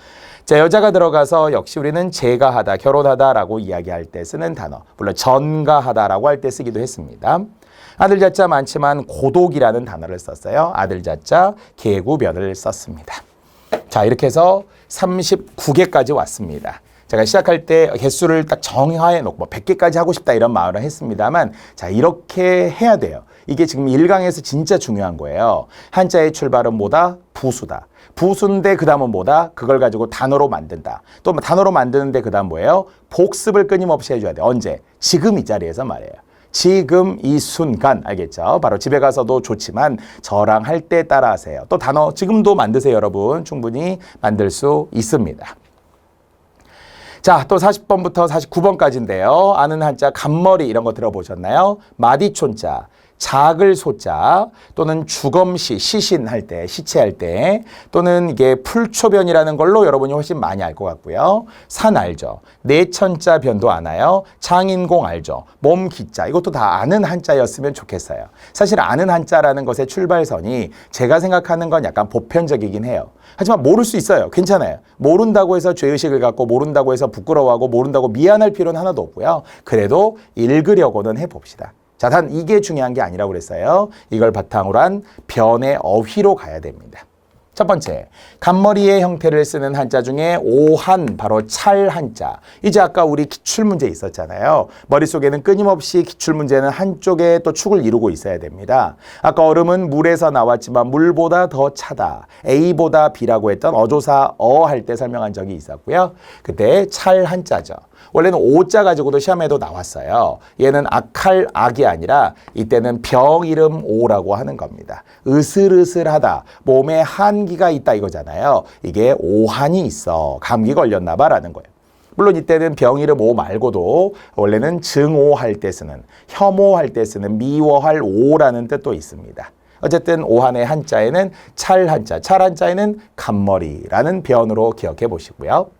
자, 여자가 들어가서 역시 우리는 재가하다, 결혼하다라고 이야기할 때 쓰는 단어. 물론 전가하다라고 할 때 쓰기도 했습니다. 아들 자자 많지만 고독이라는 단어를 썼어요. 아들 자자 계구변을 썼습니다. 자, 이렇게 해서 39개까지 왔습니다. 제가 시작할 때 개수를 딱 정하해 놓고 뭐 100개까지 하고 싶다 이런 마음을 했습니다만, 자, 이렇게 해야 돼요. 이게 지금 1강에서 진짜 중요한 거예요. 한자의 출발은 뭐다? 부수다. 부수인데 그 다음은 뭐다? 그걸 가지고 단어로 만든다. 또 단어로 만드는데 그 다음 뭐예요? 복습을 끊임없이 해줘야 돼. 언제? 지금 이 자리에서 말이에요. 지금 이 순간, 알겠죠? 바로 집에 가서도 좋지만 저랑 할 때 따라 하세요. 또 단어 지금도 만드세요, 여러분. 충분히 만들 수 있습니다. 자, 또 40번부터 49번까지인데요. 아는 한자 간머리 이런 거 들어보셨나요? 마디촌자, 작을 소자, 또는 주검시, 시신할 때, 시체할 때, 또는 이게 풀초변이라는 걸로 여러분이 훨씬 많이 알 것 같고요. 산 알죠? 내천자 변도 아나요? 장인공 알죠? 몸기자, 이것도 다 아는 한자였으면 좋겠어요. 사실 아는 한자라는 것의 출발선이 제가 생각하는 건 약간 보편적이긴 해요. 하지만 모를 수 있어요. 괜찮아요. 모른다고 해서 죄의식을 갖고, 모른다고 해서 부끄러워하고, 모른다고 미안할 필요는 하나도 없고요. 그래도 읽으려고는 해봅시다. 자, 단 이게 중요한 게 아니라고 그랬어요. 이걸 바탕으로 한 변의 어휘로 가야 됩니다. 첫 번째, 간머리의 형태를 쓰는 한자 중에 오한, 바로 찰 한자. 이제 아까 우리 기출문제 있었잖아요. 머릿속에는 끊임없이 기출문제는 한쪽에 또 축을 이루고 있어야 됩니다. 아까 얼음은 물에서 나왔지만 물보다 더 차다. A보다 B라고 했던 어조사 할 때 설명한 적이 있었고요. 그때 찰 한자죠. 원래는 오자 가지고도 시험에도 나왔어요. 얘는 악할 악이 아니라 이때는 병 이름 오라고 하는 겁니다. 으슬으슬하다, 몸에 한기가 있다 이거잖아요. 이게 오한이 있어, 감기 걸렸나 봐라는 거예요. 물론 이때는 병 이름 오 말고도 원래는 증오할 때 쓰는, 혐오할 때 쓰는 미워할 오라는 뜻도 있습니다. 어쨌든 오한의 한자에는 찰 한자, 찰 한자에는 간머리라는 변으로 기억해 보시고요.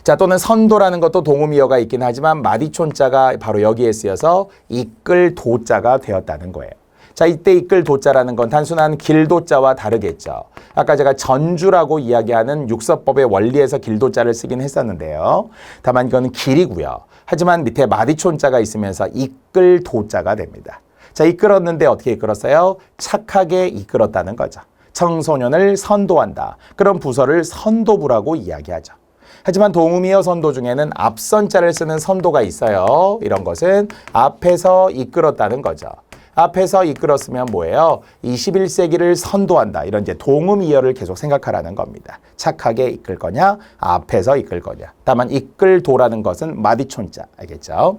자, 또는 선도라는 것도 동음이어가 있긴 하지만 마디촌자가 바로 여기에 쓰여서 이끌 도자가 되었다는 거예요. 자, 이때 이끌 도자라는 건 단순한 길도자와 다르겠죠. 아까 제가 전주라고 이야기하는 육서법의 원리에서 길도자를 쓰긴 했었는데요. 다만 이건 길이고요. 하지만 밑에 마디촌자가 있으면서 이끌 도자가 됩니다. 자, 이끌었는데 어떻게 이끌었어요? 착하게 이끌었다는 거죠. 청소년을 선도한다. 그런 부서를 선도부라고 이야기하죠. 하지만 동음이어 선도 중에는 앞선자를 쓰는 선도가 있어요. 이런 것은 앞에서 이끌었다는 거죠. 앞에서 이끌었으면 뭐예요? 21세기를 선도한다. 이런 이제 동음이어를 계속 생각하라는 겁니다. 착하게 이끌 거냐? 앞에서 이끌 거냐? 다만 이끌도라는 것은 마디촌자. 알겠죠?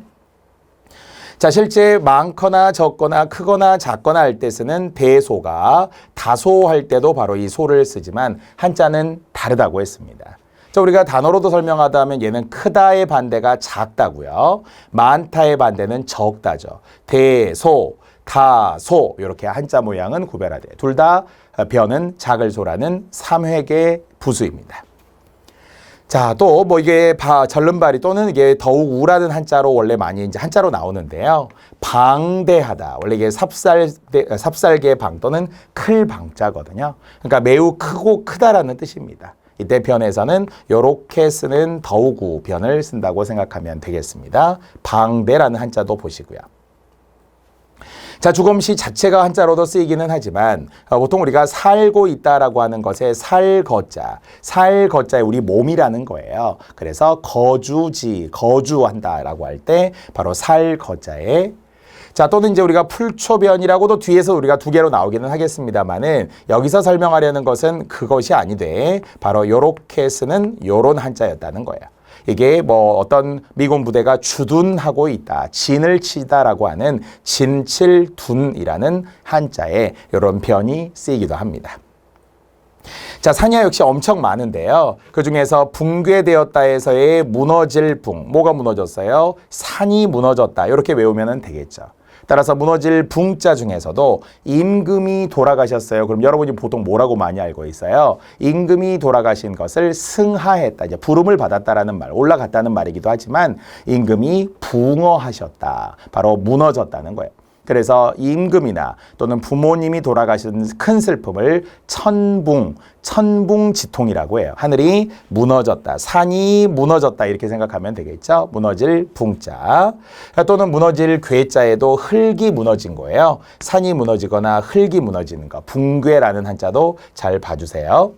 자, 실제 많거나 적거나 크거나 작거나 할 때 쓰는 대소가 다소할 때도 바로 이 소를 쓰지만 한자는 다르다고 했습니다. 자, 우리가 단어로도 설명하다 하면 얘는 크다의 반대가 작다고요. 많다의 반대는 적다죠. 대소, 다소 이렇게 한자 모양은 구별하되 둘 다 변은 작을 소라는 3획의 부수입니다. 자, 또 뭐 이게 절름발이 또는 이게 더욱 우라는 한자로 원래 많이 이제 한자로 나오는데요. 방대하다. 원래 이게 삽살개 방 또는 클 방자거든요. 그러니까 매우 크고 크다라는 뜻입니다. 이때 변에서는 이렇게 쓰는 더우구 변을 쓴다고 생각하면 되겠습니다. 방대라는 한자도 보시고요. 자, 주검시 자체가 한자로도 쓰이기는 하지만 보통 우리가 살고 있다라고 하는 것에 살거자에 우리 몸이라는 거예요. 그래서 거주지, 거주한다라고 할 때 바로 살거자에 자, 또는 이제 우리가 풀초변이라고도 뒤에서 우리가 두 개로 나오기는 하겠습니다만은 여기서 설명하려는 것은 그것이 아니되 바로 요렇게 쓰는 요런 한자였다는 거예요. 이게 뭐 어떤 미군 부대가 주둔하고 있다, 진을 치다라고 하는 진칠둔이라는 한자에 요런 변이 쓰이기도 합니다. 자, 산야 역시 엄청 많은데요. 그중에서 붕괴되었다에서의 무너질 붕, 뭐가 무너졌어요? 산이 무너졌다. 이렇게 외우면 되겠죠. 따라서 무너질 붕자 중에서도 임금이 돌아가셨어요. 그럼 여러분이 보통 뭐라고 많이 알고 있어요? 임금이 돌아가신 것을 승하했다. 이제 부름을 받았다라는 말, 올라갔다는 말이기도 하지만 임금이 붕어하셨다. 바로 무너졌다는 거예요. 그래서 임금이나 또는 부모님이 돌아가신 큰 슬픔을 천붕지통이라고 해요. 하늘이 무너졌다, 산이 무너졌다 이렇게 생각하면 되겠죠. 무너질 붕자 또는 무너질 괴자에도 흙이 무너진 거예요. 산이 무너지거나 흙이 무너지는 거, 붕괴라는 한자도 잘 봐주세요.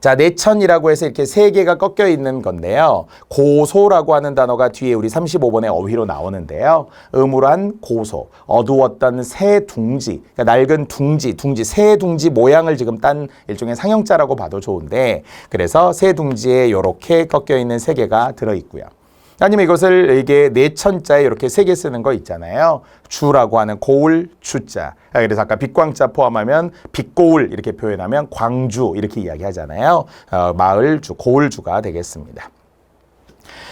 자, 내천이라고 해서 이렇게 세 개가 꺾여 있는 건데요. 고소라고 하는 단어가 뒤에 우리 35번의 어휘로 나오는데요. 음울한 고소, 어두웠던 새 둥지, 그러니까 낡은 둥지, 새 둥지 모양을 지금 딴 일종의 상형자라고 봐도 좋은데, 그래서 새 둥지에 이렇게 꺾여 있는 세 개가 들어있고요. 아니면 이것을 이게 내천자에 이렇게 세 개 쓰는 거 있잖아요. 주라고 하는 고울 주자. 그래서 아까 빛광자 포함하면 빛고울 이렇게 표현하면 광주 이렇게 이야기하잖아요. 마을주, 고울주가 되겠습니다.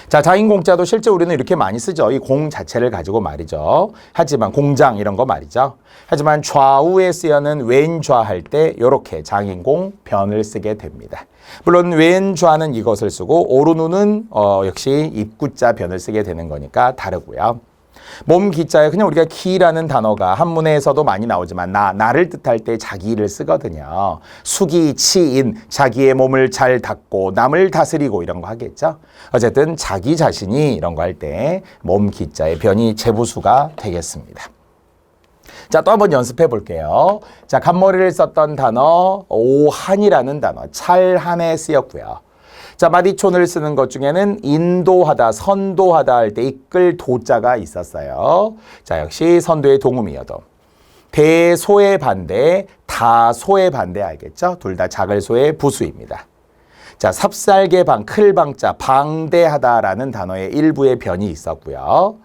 자, 자인공자도 실제 우리는 이렇게 많이 쓰죠. 이 공 자체를 가지고 말이죠. 하지만 공장 이런 거 말이죠. 하지만 좌우에 쓰여는 왼좌할 때 이렇게 장인공 변을 쓰게 됩니다. 물론 왼좌는 이것을 쓰고 오른우는 역시 입구자 변을 쓰게 되는 거니까 다르고요. 몸 기자에 그냥 우리가 기라는 단어가 한문에서도 많이 나오지만 나를 뜻할 때 자기를 쓰거든요. 수기, 치인, 자기의 몸을 잘 닦고 남을 다스리고 이런 거 하겠죠. 어쨌든 자기 자신이 이런 거 할 때 몸 기자의 변이 재부수가 되겠습니다. 자, 또 한번 연습해 볼게요. 자, 간머리를 썼던 단어 오한이라는 단어 찰한에 쓰였고요. 자, 마디촌을 쓰는 것 중에는 인도하다, 선도하다 할 때 이끌 도자가 있었어요. 자, 역시 선도의 동음이어도. 대소의 반대, 다소의 반대 알겠죠? 둘 다 작을 소의 부수입니다. 자, 삽살개 방, 클방자, 방대하다라는 단어의 일부의 변이 있었고요.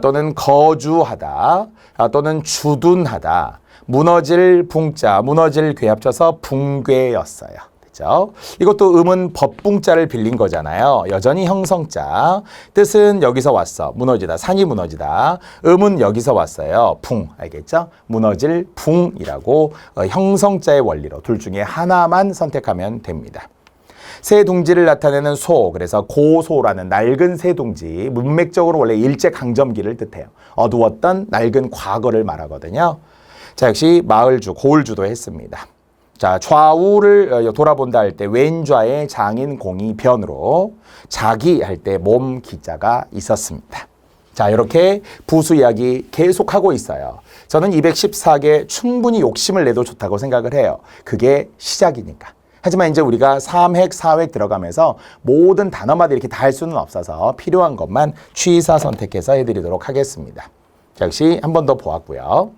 또는 거주하다, 또는 주둔하다, 무너질 붕자, 무너질 괴 합쳐서 붕괴였어요. 그렇죠? 이것도 음은 법붕자를 빌린 거잖아요. 여전히 형성자. 뜻은 여기서 왔어. 무너지다. 산이 무너지다. 음은 여기서 왔어요. 붕. 알겠죠? 무너질 붕이라고 형성자의 원리로 둘 중에 하나만 선택하면 됩니다. 새 둥지를 나타내는 소, 그래서 고소라는 낡은 새 둥지, 문맥적으로 원래 일제강점기를 뜻해요. 어두웠던 낡은 과거를 말하거든요. 자, 역시 마을주, 고을주도 했습니다. 자, 좌우를 돌아본다 할 때 왼좌에 장인공이 변으로, 자기 할 때 몸 기자가 있었습니다. 자, 이렇게 부수 이야기 계속하고 있어요. 저는 214개 충분히 욕심을 내도 좋다고 생각을 해요. 그게 시작이니까. 하지만 이제 우리가 3획, 4획 들어가면서 모든 단어마다 이렇게 다 할 수는 없어서 필요한 것만 취사 선택해서 해드리도록 하겠습니다. 자, 역시 한 번 더 보았고요.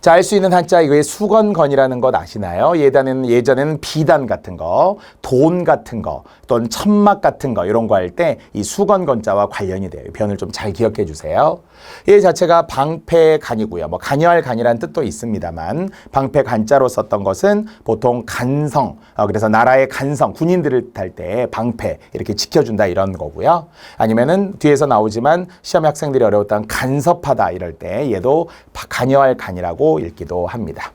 자, 알 수 있는 한자 이거의 수건건이라는 것 아시나요? 예전에는 비단 같은 거, 돈 같은 거, 또는 천막 같은 거 이런 거 할 때 이 수건건자와 관련이 돼요. 변을 좀 잘 기억해 주세요. 이 자체가 방패간이고요. 뭐 간여할 간이라는 뜻도 있습니다만 방패간자로 썼던 것은 보통 간성, 그래서 나라의 간성, 군인들을 탈 때 방패 이렇게 지켜준다 이런 거고요. 아니면은 뒤에서 나오지만 시험 학생들이 어려웠던 간섭하다 이럴 때 얘도 간여할 간이라고 읽기도 합니다.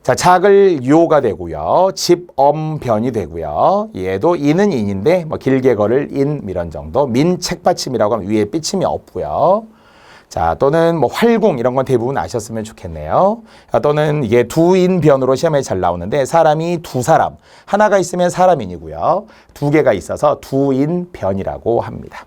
자, 작을 요가 되고요. 집엄변이 되고요. 얘도 인은 인인데 뭐 길게 걸을 인 이런 정도. 민 책받침이라고 하면 위에 삐침이 없고요. 자, 또는 뭐 활궁 이런 건 대부분 아셨으면 좋겠네요. 또는 이게 두인변으로 시험에 잘 나오는데 사람이 두 사람, 하나가 있으면 사람인이고요. 두 개가 있어서 두인변이라고 합니다.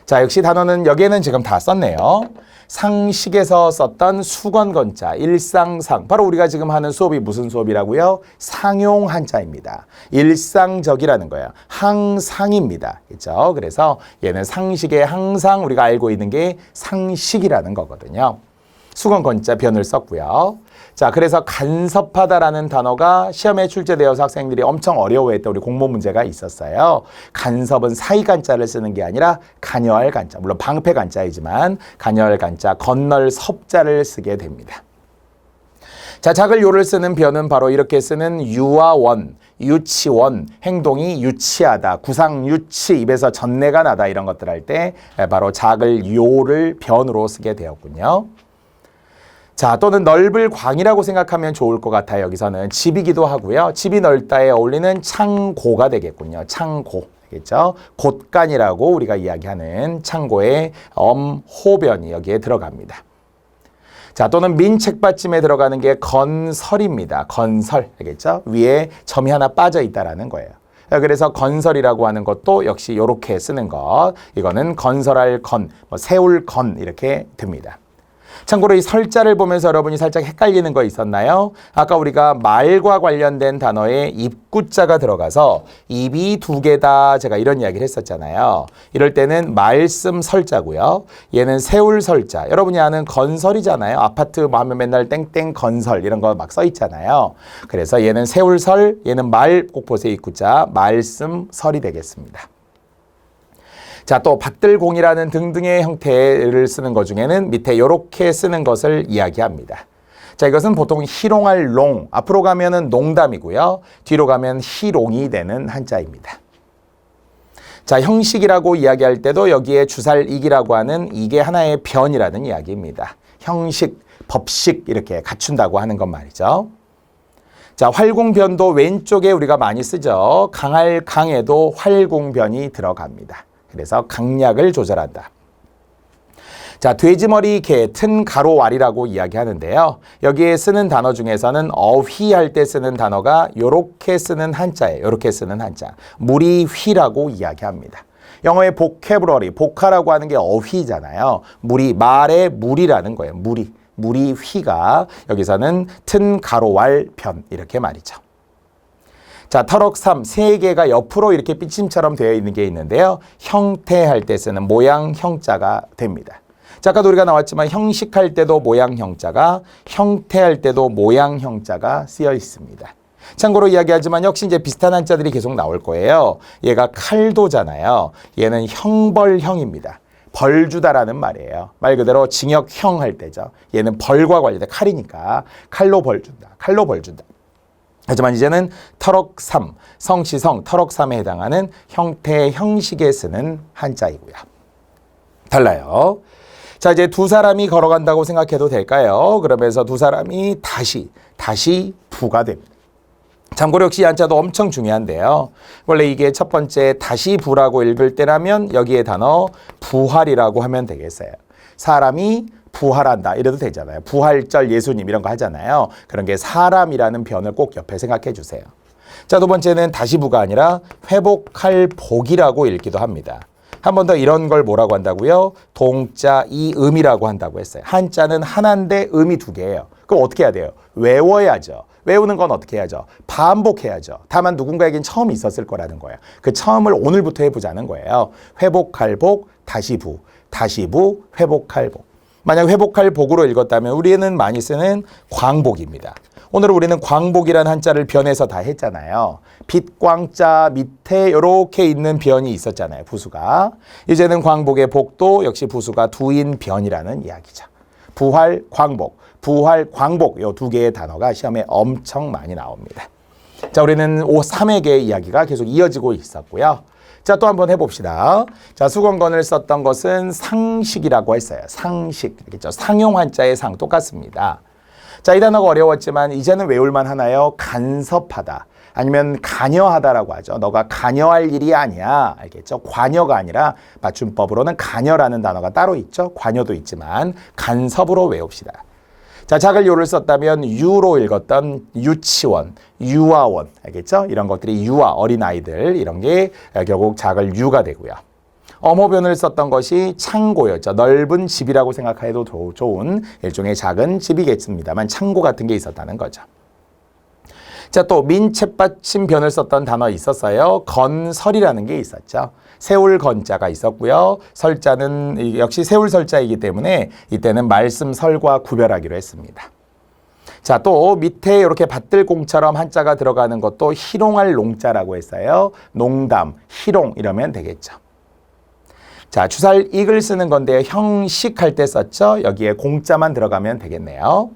자, 역시 단어는 여기에는 지금 다 썼네요. 상식에서 썼던 수건건자, 일상상. 바로 우리가 지금 하는 수업이 무슨 수업이라고요? 상용 한자입니다. 일상적이라는 거예요. 항상입니다. 그렇죠? 그래서 얘는 상식에 항상 우리가 알고 있는 게 상식이라는 거거든요. 수건건자 변을 썼고요. 자, 그래서 간섭하다라는 단어가 시험에 출제되어서 학생들이 엄청 어려워했던 우리 공모 문제가 있었어요. 간섭은 사이간자를 쓰는 게 아니라 간여할 간자, 물론 방패 간자이지만 간여할 간자, 건널 섭자를 쓰게 됩니다. 자, 작을 요를 쓰는 변은 바로 이렇게 쓰는 유와 원, 유치원, 행동이 유치하다, 구상유치, 입에서 전내가 나다 이런 것들 할 때 바로 작을 요를 변으로 쓰게 되었군요. 자, 또는 넓을 광이라고 생각하면 좋을 것 같아요. 여기서는 집이기도 하고요. 집이 넓다에 어울리는 창고가 되겠군요. 창고. 알겠죠? 곳간이라고 우리가 이야기하는 창고의 호변이 여기에 들어갑니다. 자, 또는 민책받침에 들어가는 게 건설입니다. 건설, 알겠죠? 위에 점이 하나 빠져 있다라는 거예요. 그래서 건설이라고 하는 것도 역시 이렇게 쓰는 것. 이거는 건설할 건, 세울 건 이렇게 듭니다. 참고로 이 설자를 보면서 여러분이 살짝 헷갈리는 거 있었나요? 아까 우리가 말과 관련된 단어에 입구자가 들어가서 입이 두 개다 제가 이런 이야기를 했었잖아요. 이럴 때는 말씀 설자고요. 얘는 세울 설자. 여러분이 아는 건설이잖아요. 아파트 하면 맨날 땡땡 건설 이런 거 막 써 있잖아요. 그래서 얘는 세울 설, 얘는 말 꼭 보세요. 입구자 말씀 설이 되겠습니다. 자, 또 밭들공이라는 등등의 형태를 쓰는 것 중에는 밑에 이렇게 쓰는 것을 이야기합니다. 자, 이것은 보통 희롱할 롱, 앞으로 가면은 농담이고요. 뒤로 가면 희롱이 되는 한자입니다. 자, 형식이라고 이야기할 때도 여기에 주살이기라고 하는 이게 하나의 변이라는 이야기입니다. 형식, 법식 이렇게 갖춘다고 하는 것 말이죠. 자, 활공변도 왼쪽에 우리가 많이 쓰죠. 강할 강에도 활공변이 들어갑니다. 그래서 강약을 조절한다. 자, 돼지머리 개, 튼 가로 왈이라고 이야기하는데요. 여기에 쓰는 단어 중에서는 어휘할 때 쓰는 단어가 요렇게 쓰는 한자예요. 요렇게 쓰는 한자. 무리휘라고 이야기합니다. 영어의 보캐브러리, 보카라고 하는 게 어휘잖아요. 무리, 말의 무리라는 거예요. 무리. 무리휘가 여기서는 튼 가로 왈 변 이렇게 말이죠. 자, 터럭삼 세 개가 옆으로 이렇게 삐침처럼 되어 있는 게 있는데요. 형태할 때 쓰는 모양 형자가 됩니다. 자, 아까도 우리가 나왔지만 형식할 때도 모양 형자가, 형태할 때도 모양 형자가 쓰여 있습니다. 참고로 이야기하지만 역시 이제 비슷한 한자들이 계속 나올 거예요. 얘가 칼도잖아요. 얘는 형벌형입니다. 벌 주다라는 말이에요. 말 그대로 징역형 할 때죠. 얘는 벌과 관련된 칼이니까 칼로 벌 준다. 칼로 벌 준다. 하지만 이제는 터럭삼, 성시성, 터럭삼에 해당하는 형태, 형식에 쓰는 한자이고요. 달라요. 자, 이제 두 사람이 걸어간다고 생각해도 될까요? 그러면서 두 사람이 다시 부가 됩니다. 참고로 역시 이 한자도 엄청 중요한데요. 원래 이게 첫 번째 다시 부라고 읽을 때라면 여기에 단어 부활이라고 하면 되겠어요. 사람이 부활한다 이래도 되잖아요. 부활절 예수님 이런 거 하잖아요. 그런 게 사람이라는 변을 꼭 옆에 생각해 주세요. 자, 두 번째는 다시부가 아니라 회복할 복이라고 읽기도 합니다. 한 번 더 이런 걸 뭐라고 한다고요? 동자 이음이라고 한다고 했어요. 한자는 하나인데 음이 두 개예요. 그럼 어떻게 해야 돼요? 외워야죠. 외우는 건 어떻게 해야죠? 반복해야죠. 다만 누군가에겐 처음이 있었을 거라는 거예요. 그 처음을 오늘부터 해보자는 거예요. 회복할 복, 다시부, 다시부, 회복할 복. 만약 회복할 복으로 읽었다면 우리는 많이 쓰는 광복입니다. 오늘 우리는 광복이라는 한자를 변해서 다 했잖아요. 빛광자 밑에 이렇게 있는 변이 있었잖아요. 부수가. 이제는 광복의 복도 역시 부수가 두인 변이라는 이야기죠. 부활, 광복, 부활, 광복 이 두 개의 단어가 시험에 엄청 많이 나옵니다. 자, 우리는 3의 개 이야기가 계속 이어지고 있었고요. 자, 또 한번 해봅시다. 자, 수건건을 썼던 것은 상식이라고 했어요. 상식. 알겠죠? 상용 한자의 상 똑같습니다. 자, 이 단어가 어려웠지만 이제는 외울만 하나요? 간섭하다. 아니면 관여하다라고 하죠. 너가 관여할 일이 아니야. 알겠죠? 관여가 아니라 맞춤법으로는 관여라는 단어가 따로 있죠. 관여도 있지만 간섭으로 외웁시다. 자, 작을 요를 썼다면 유로 읽었던 유치원, 유아원, 알겠죠? 이런 것들이 유아, 어린아이들 이런 게 결국 작을 유가 되고요. 어모변을 썼던 것이 창고였죠. 넓은 집이라고 생각해도 좋은 일종의 작은 집이겠습니다만 창고 같은 게 있었다는 거죠. 자, 또 민채받침 변을 썼던 단어 있었어요. 건설이라는 게 있었죠. 세울 건자가 있었고요. 설자는 역시 세울 설자이기 때문에 이때는 말씀 설과 구별하기로 했습니다. 자, 또 밑에 이렇게 밭들공처럼 한자가 들어가는 것도 희롱할 농자라고 했어요. 농담, 희롱 이러면 되겠죠. 자, 주살익을 쓰는 건데 형식할 때 썼죠. 여기에 공자만 들어가면 되겠네요.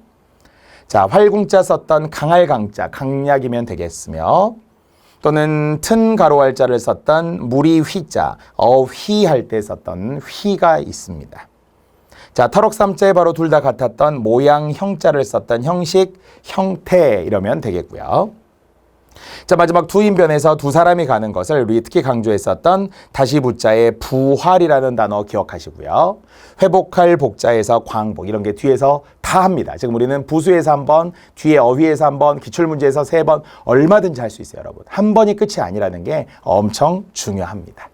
자, 활공자 썼던 강할 강자, 강약이면 되겠으며 또는 튼 가로할 자를 썼던 무리 휘자, 어휘할 때 썼던 휘가 있습니다. 자, 터럭삼자에 바로 둘 다 같았던 모양 형자를 썼던 형식, 형태 이러면 되겠고요. 자, 마지막 두인변에서 두 사람이 가는 것을 우리 특히 강조했었던 다시 부자의 부활이라는 단어 기억하시고요. 회복할 복자에서 광복 이런 게 뒤에서 다 합니다. 지금 우리는 부수에서 한 번, 뒤에 어휘에서 한 번, 기출문제에서 3번 얼마든지 할 수 있어요, 여러분. 한 번이 끝이 아니라는 게 엄청 중요합니다.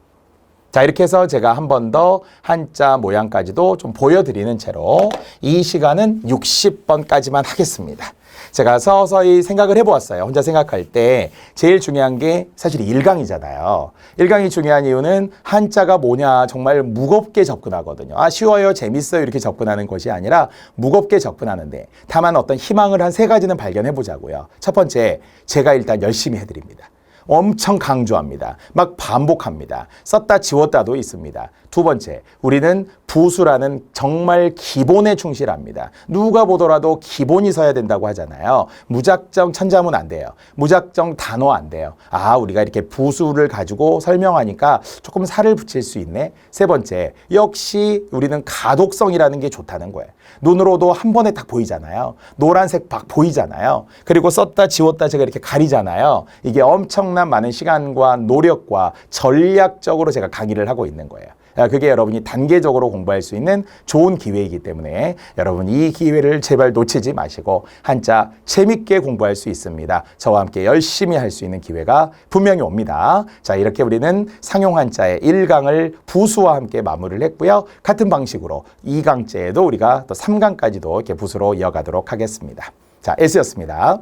자, 이렇게 해서 제가 한 번 더 한자 모양까지도 좀 보여드리는 채로 이 시간은 60번까지만 하겠습니다. 제가 서서히 생각을 해보았어요. 혼자 생각할 때 제일 중요한 게 사실 1강이잖아요. 1강이 중요한 이유는 한자가 뭐냐 정말 무겁게 접근하거든요. 아, 쉬워요, 재밌어요 이렇게 접근하는 것이 아니라 무겁게 접근하는데 다만 어떤 희망을 한 3가지는 발견해보자고요. 첫 번째, 제가 일단 열심히 해드립니다. 엄청 강조합니다. 막 반복합니다. 썼다 지웠다도 있습니다. 두 번째, 우리는 부수라는 정말 기본에 충실합니다. 누가 보더라도 기본이 서야 된다고 하잖아요. 무작정 천자문 안 돼요. 무작정 단어 안 돼요. 아, 우리가 이렇게 부수를 가지고 설명하니까 조금 살을 붙일 수 있네. 세 번째, 역시 우리는 가독성이라는 게 좋다는 거예요. 눈으로도 한 번에 딱 보이잖아요. 노란색 막 보이잖아요. 그리고 썼다 지웠다 제가 이렇게 가리잖아요. 이게 엄청난 많은 시간과 노력과 전략적으로 제가 강의를 하고 있는 거예요. 그게 여러분이 단계적으로 공부할 수 있는 좋은 기회이기 때문에 여러분 이 기회를 제발 놓치지 마시고 한자 재밌게 공부할 수 있습니다. 저와 함께 열심히 할 수 있는 기회가 분명히 옵니다. 자, 이렇게 우리는 상용 한자의 1강을 부수와 함께 마무리를 했고요. 같은 방식으로 2강째에도 우리가 또 3강까지도 이렇게 부수로 이어가도록 하겠습니다. 자, S였습니다.